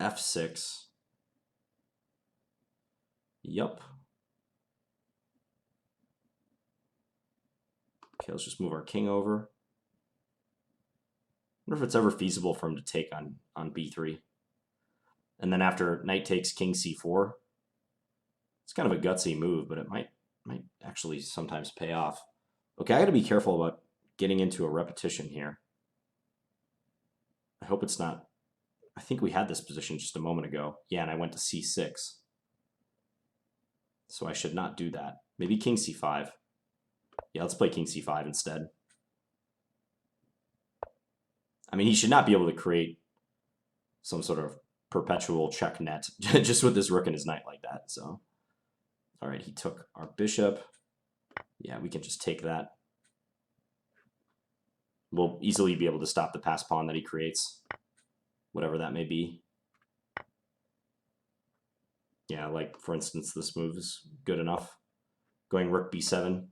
F6. Yup. Okay, let's just move our king over. I wonder if it's ever feasible for him to take on b3. And then after knight takes king c4, it's kind of a gutsy move, but it might actually sometimes pay off. Okay, I got to be careful about getting into a repetition here. I hope it's not. I think we had this position just a moment ago. Yeah, and I went to c6. So I should not do that. Maybe king c5. Yeah, let's play king c5 instead. I mean, he should not be able to create some sort of perpetual check net just with this rook and his knight like that. So, all right, he took our bishop. Yeah, we can just take that. We'll easily be able to stop the pass pawn that he creates, whatever that may be. Yeah, like, for instance, this move is good enough. Going rook b7.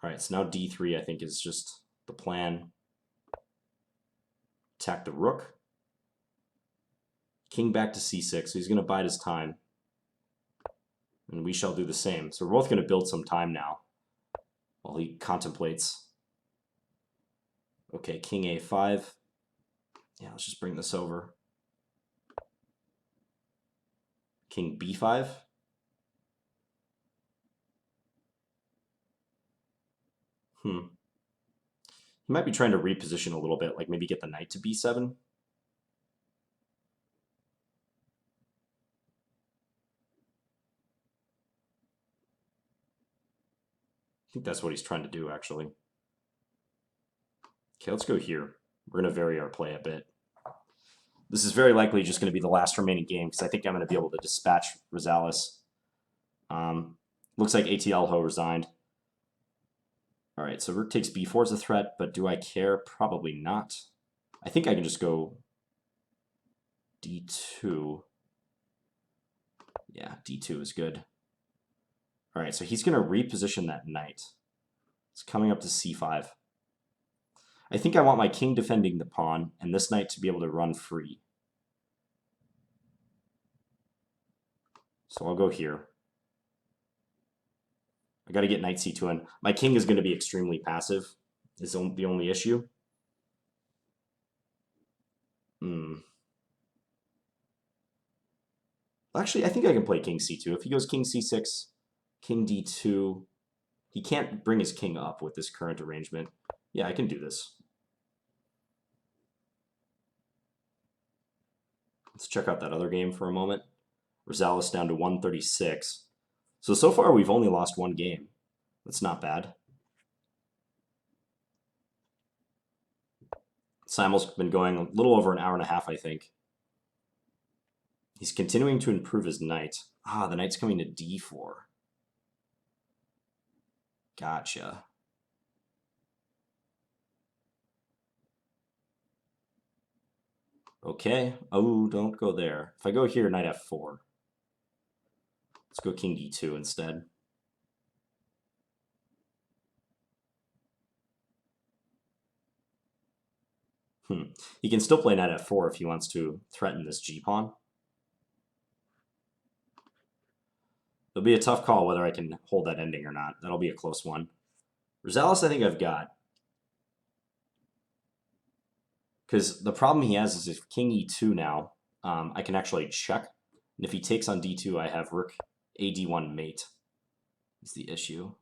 All right, so now d3, I think, is just the plan. Attack the rook. King back to c6, so he's going to bide his time. And we shall do the same. So we're both going to build some time now while he contemplates. Okay, king a5. Yeah, let's just bring this over. King b5. He might be trying to reposition a little bit, like maybe get the knight to b7. I think that's what he's trying to do, actually. Okay, let's go here. We're going to vary our play a bit. This is very likely just going to be the last remaining game because I think I'm going to be able to dispatch Rosales. Looks like ATL Ho resigned. All right, so rook takes b4 is a threat, but do I care? Probably not. I think I can just go d2. Yeah, d2 is good. All right, so he's going to reposition that knight. It's coming up to c5. I think I want my king defending the pawn and this knight to be able to run free. So I'll go here. I got to get knight c2 in. My king is going to be extremely passive. Is the only issue. Actually, I think I can play king c2. If he goes king c6, king d2, he can't bring his king up with this current arrangement. Yeah, I can do this. Let's check out that other game for a moment. Rosales down to 136. So far we've only lost one game. That's not bad. Simul's been going a little over an hour and a half, I think. He's continuing to improve his knight. Ah, the knight's coming to d4. Gotcha. Okay. Oh, don't go there. If I go here, knight f4. Let's go king d2 instead. He can still play knight f4 if he wants to threaten this g-pawn. It'll be a tough call whether I can hold that ending or not. That'll be a close one. Rosales, I think I've got. Because the problem he has is if king e2 now, I can actually check. And if he takes on d2, I have rook a d1 mate is the issue.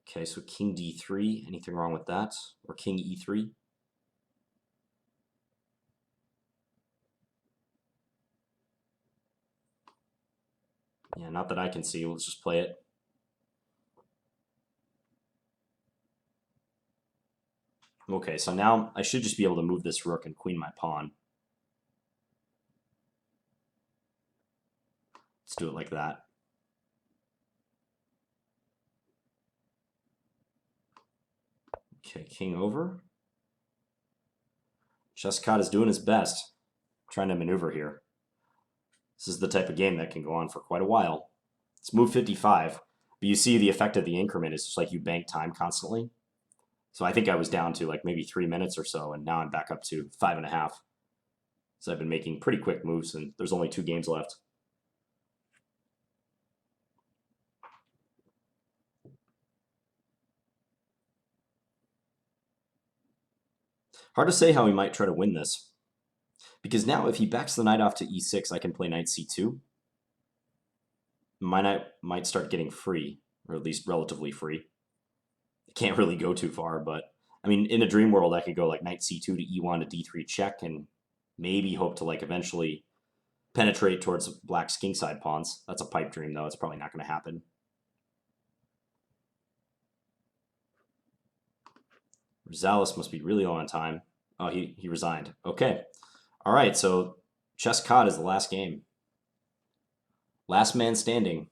Okay, so king d3, anything wrong with that? Or king e3? Yeah, not that I can see. Let's just play it. Okay, so now I should just be able to move this rook and queen my pawn. Let's do it like that. Okay, king over. Chesscott is doing his best, trying to maneuver here. This is the type of game that can go on for quite a while. It's move 55, but you see the effect of the increment is just like you bank time constantly. So I think I was down to like maybe 3 minutes or so, and now I'm back up to 5.5. So I've been making pretty quick moves, and there's only 2 games left. Hard to say how he might try to win this. Because now if he backs the knight off to e6, I can play knight c2. My knight might start getting free, or at least relatively free. It can't really go too far, but I mean, in a dream world, I could go like knight c2 to e1 to d3 check and maybe hope to like eventually penetrate towards black's kingside pawns. That's a pipe dream, though. It's probably not going to happen. Rosales must be really low on time. Oh, he resigned. Okay. All right, so chess cod is the last game. Last man standing.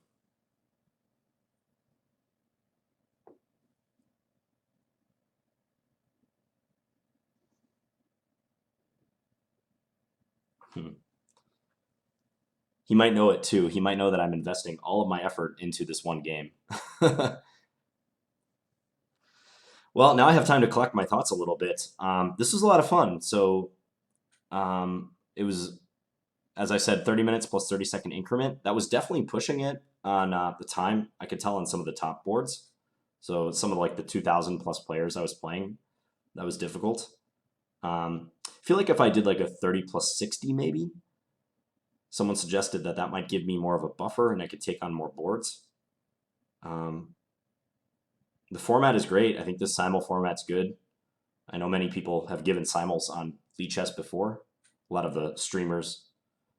He might know it too. He might know that I'm investing all of my effort into this one game. Well, now I have time to collect my thoughts a little bit. This was a lot of fun. So it was, as I said, 30 minutes plus 30-second increment. That was definitely pushing it on the time. I could tell on some of the top boards. So some of like the 2,000 plus players I was playing, that was difficult. I feel like if I did like a 30 plus 60 maybe, someone suggested that that might give me more of a buffer and I could take on more boards. The format is great. I think this Simul format's good. I know many people have given Simuls on Lichess before. A lot of the streamers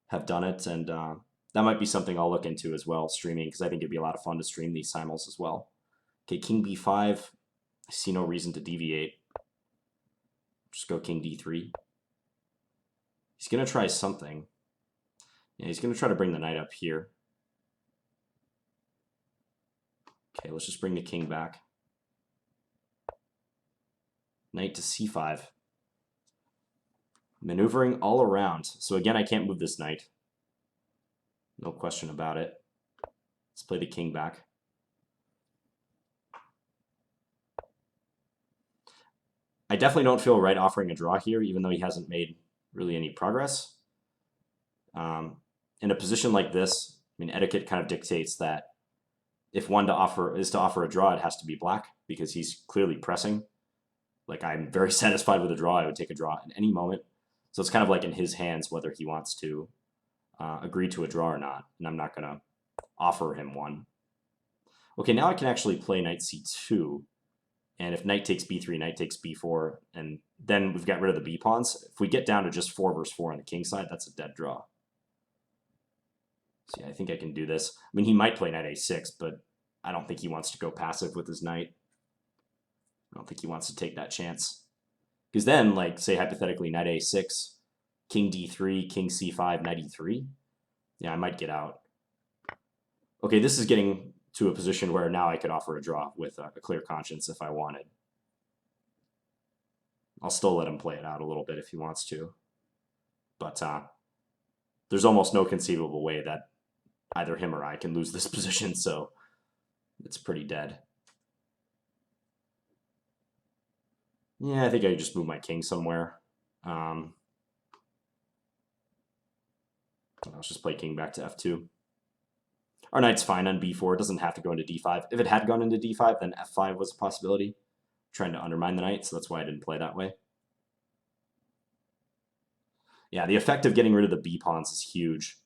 have done it, and that might be something I'll look into as well, streaming, because I think it'd be a lot of fun to stream these Simuls as well. Okay, King B5. I see no reason to deviate. Just go King D3. He's going to try something. Yeah, he's going to try to bring the knight up here. Okay, let's just bring the king back. Knight to C5. Maneuvering all around. So again, I can't move this knight. No question about it. Let's play the king back. I definitely don't feel right offering a draw here, even though he hasn't made really any progress. In a position like this, I mean, etiquette kind of dictates that if one is to offer a draw, it has to be black because he's clearly pressing. Like, I'm very satisfied with a draw. I would take a draw at any moment. So it's kind of like in his hands whether he wants to agree to a draw or not. And I'm not going to offer him one. Okay, now I can actually play knight c2. And if knight takes b3, knight takes b4, and then we've got rid of the b pawns. If we get down to just 4 versus 4 on the king side, that's a dead draw. So yeah, I think I can do this. I mean, he might play knight a6, but I don't think he wants to go passive with his knight. I don't think he wants to take that chance. Because then, like, say hypothetically, knight a6, king d3, king c5, knight e3. Yeah, I might get out. Okay, this is getting to a position where now I could offer a draw with a clear conscience if I wanted. I'll still let him play it out a little bit if he wants to. But there's almost no conceivable way that either him or I can lose this position, so it's pretty dead. Yeah, I think I just move my king somewhere. I'll just play king back to f2. Our knight's fine on b4. It doesn't have to go into d5. If it had gone into d5, then f5 was a possibility. I'm trying to undermine the knight, so that's why I didn't play that way. Yeah, the effect of getting rid of the b pawns is huge.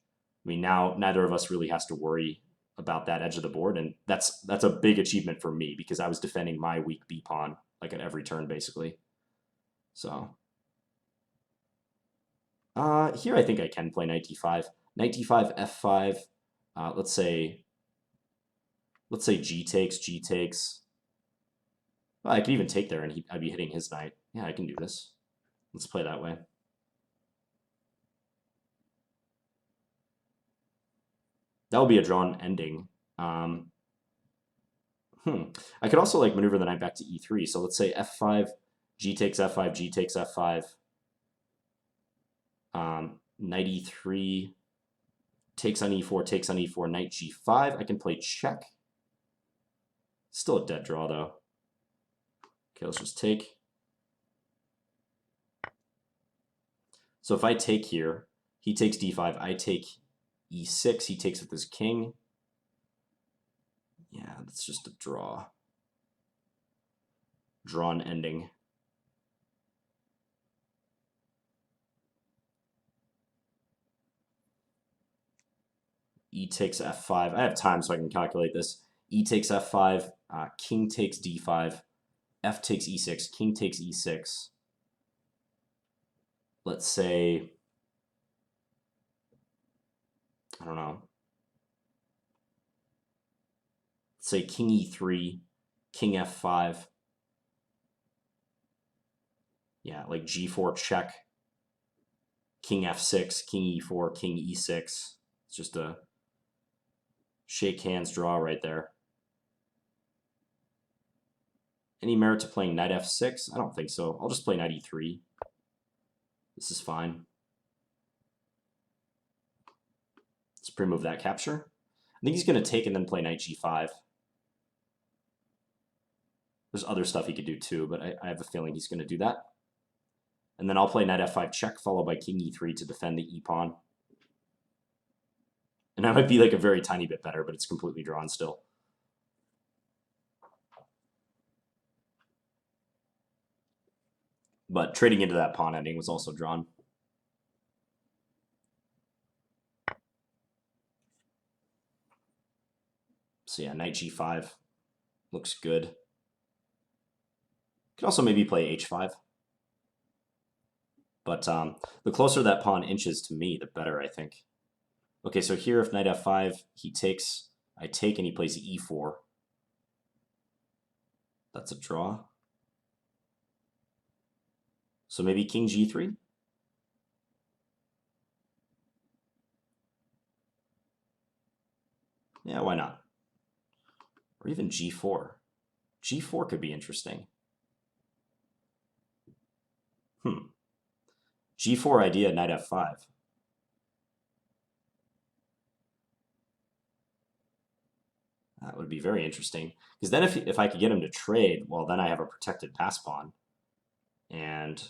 I mean, now neither of us really has to worry about that edge of the board, and that's a big achievement for me because I was defending my weak b pawn like at every turn basically. So here I think I can play knight d5. Knight d5, f5. Let's say g takes. Well, I could even take there and I'd be hitting his knight. Yeah, I can do this. Let's play that way. That will be a drawn ending. I could also like maneuver the knight back to e3. So let's say f5, g takes f5, g takes f5. Knight e3, takes on e4, takes on e4, knight g5. I can play check. Still a dead draw, though. Okay, let's just take. So if I take here, he takes d5, I take e6, he takes with his king. Yeah, that's just a draw. Drawn ending. E takes f5. I have time so I can calculate this. E takes f5, king takes d5, f takes e6, king takes e6. Let's say I don't know. Say king e3, king f5. Yeah, like g4 check, king f6, king e4, king e6. It's just a shake hands draw right there. Any merit to playing knight f6? I don't think so. I'll just play knight e3. This is fine. Let's pre-move that capture. I think he's going to take and then play knight g5. There's other stuff he could do too, but I have a feeling he's going to do that. And then I'll play knight f5 check, followed by king e3 to defend the e-pawn. And that might be like a very tiny bit better, but it's completely drawn still. But trading into that pawn ending was also drawn. So yeah, knight g5 looks good. Could also maybe play h5. But the closer that pawn inches to me, the better, I think. Okay, so here if knight f5, he takes, I take, and he plays e4. That's a draw. So maybe king g3? Yeah, why not? Or even g4. g4 could be interesting. G4 idea, knight f5. That would be very interesting. Because then if I could get him to trade, well, then I have a protected pass pawn. And...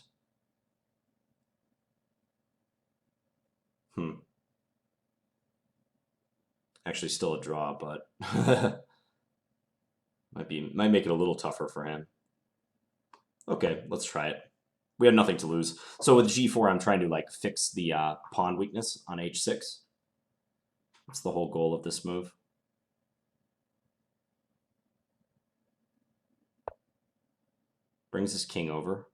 Actually still a draw, but... might make it a little tougher for him. Okay, let's try it. We have nothing to lose. So with g4, I'm trying to like fix the pawn weakness on h6. That's the whole goal of this move. Brings his king over.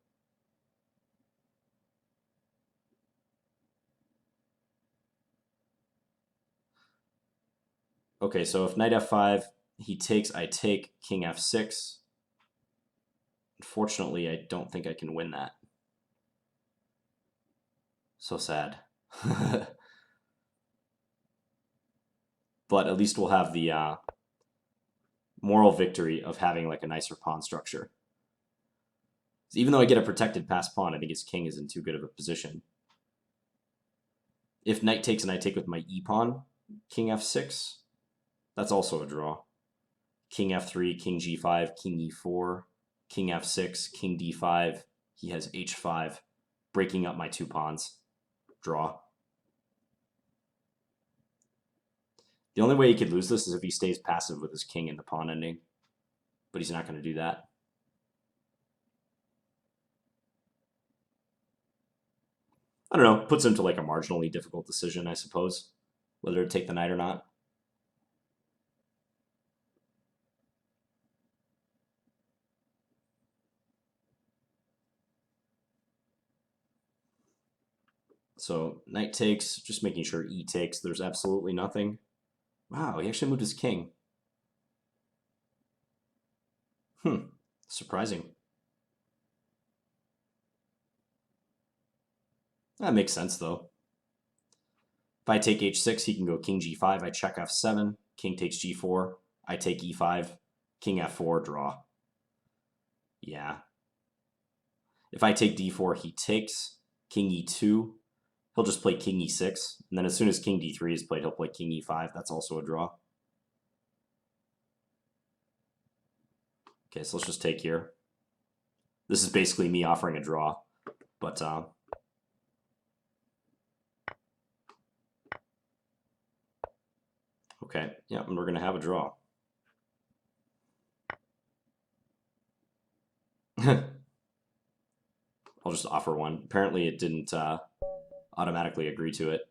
Okay, so if knight f5, he takes, I take, king f6. Unfortunately, I don't think I can win that. So sad. But at least we'll have the moral victory of having like a nicer pawn structure. Even though I get a protected pass pawn, I think his king is in too good of a position. If knight takes and I take with my e-pawn, king f6, that's also a draw. King f3, king g5, king e4, king f6, king d5. He has h5, breaking up my two pawns. Draw. The only way he could lose this is if he stays passive with his king in the pawn ending. But he's not going to do that. I don't know. Puts him to like a marginally difficult decision, I suppose. Whether to take the knight or not. So knight takes, just making sure e takes. There's absolutely nothing. Wow, he actually moved his king. Surprising. That makes sense, though. If I take h6, he can go king g5. I check f7. King takes g4. I take e5. King f4, draw. Yeah. If I take d4, he takes. King e2. He'll just play king e6. And then as soon as king d3 is played, he'll play king e5. That's also a draw. Okay, so let's just take here. This is basically me offering a draw. But okay, yeah, and we're going to have a draw. I'll just offer one. Apparently it didn't automatically agree to it.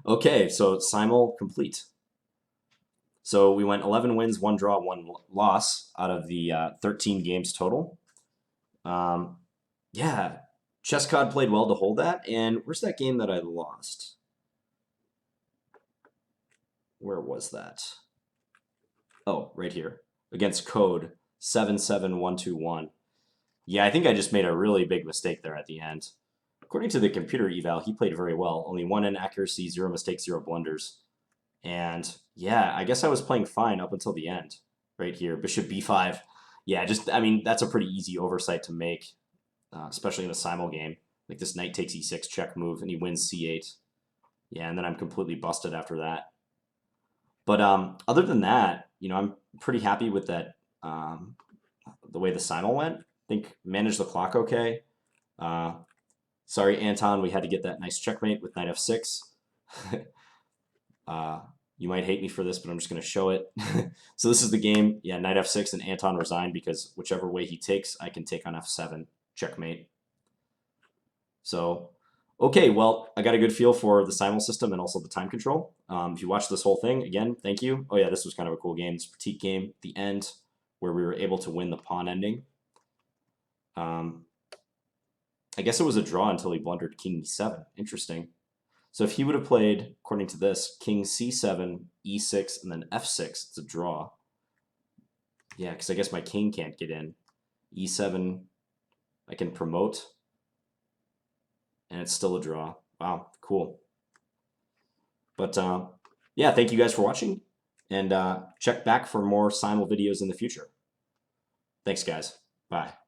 Okay, so Simul complete. So we went 11 wins, 1 draw, 1 loss out of the 13 games total. Yeah, ChessCOD played well to hold that. And where's that game that I lost? where was that? Oh, right here. Against code 77121. Yeah, I think I just made a really big mistake there at the end. According to the computer eval, he played very well. Only 1 inaccuracy, 0 mistakes, 0 blunders. And yeah, I guess I was playing fine up until the end. Right here, bishop b5. Yeah, I mean, that's a pretty easy oversight to make, especially in a simul game. Like this knight takes e6 check move, and he wins c8. Yeah, and then I'm completely busted after that. But other than that, I'm pretty happy with that. The way the simul went. I think managed the clock okay. Sorry, Anton, we had to get that nice checkmate with knight f6. You might hate me for this, but I'm just going to show it. So this is the game. Yeah, knight f6, and Anton resigned because whichever way he takes, I can take on f7. Checkmate. So, okay, well, I got a good feel for the simul system and also the time control. If you watched this whole thing, again, thank you. Oh yeah, this was kind of a cool game. This critique game, the end, where we were able to win the pawn ending. I guess it was a draw until he blundered king e7. Interesting. So if he would have played, according to this, king c7, e6, and then f6, it's a draw. Yeah, because I guess my king can't get in. e7, I can promote, and it's still a draw. Wow, cool. But yeah, thank you guys for watching, and check back for more simul videos in the future. Thanks, guys. Bye.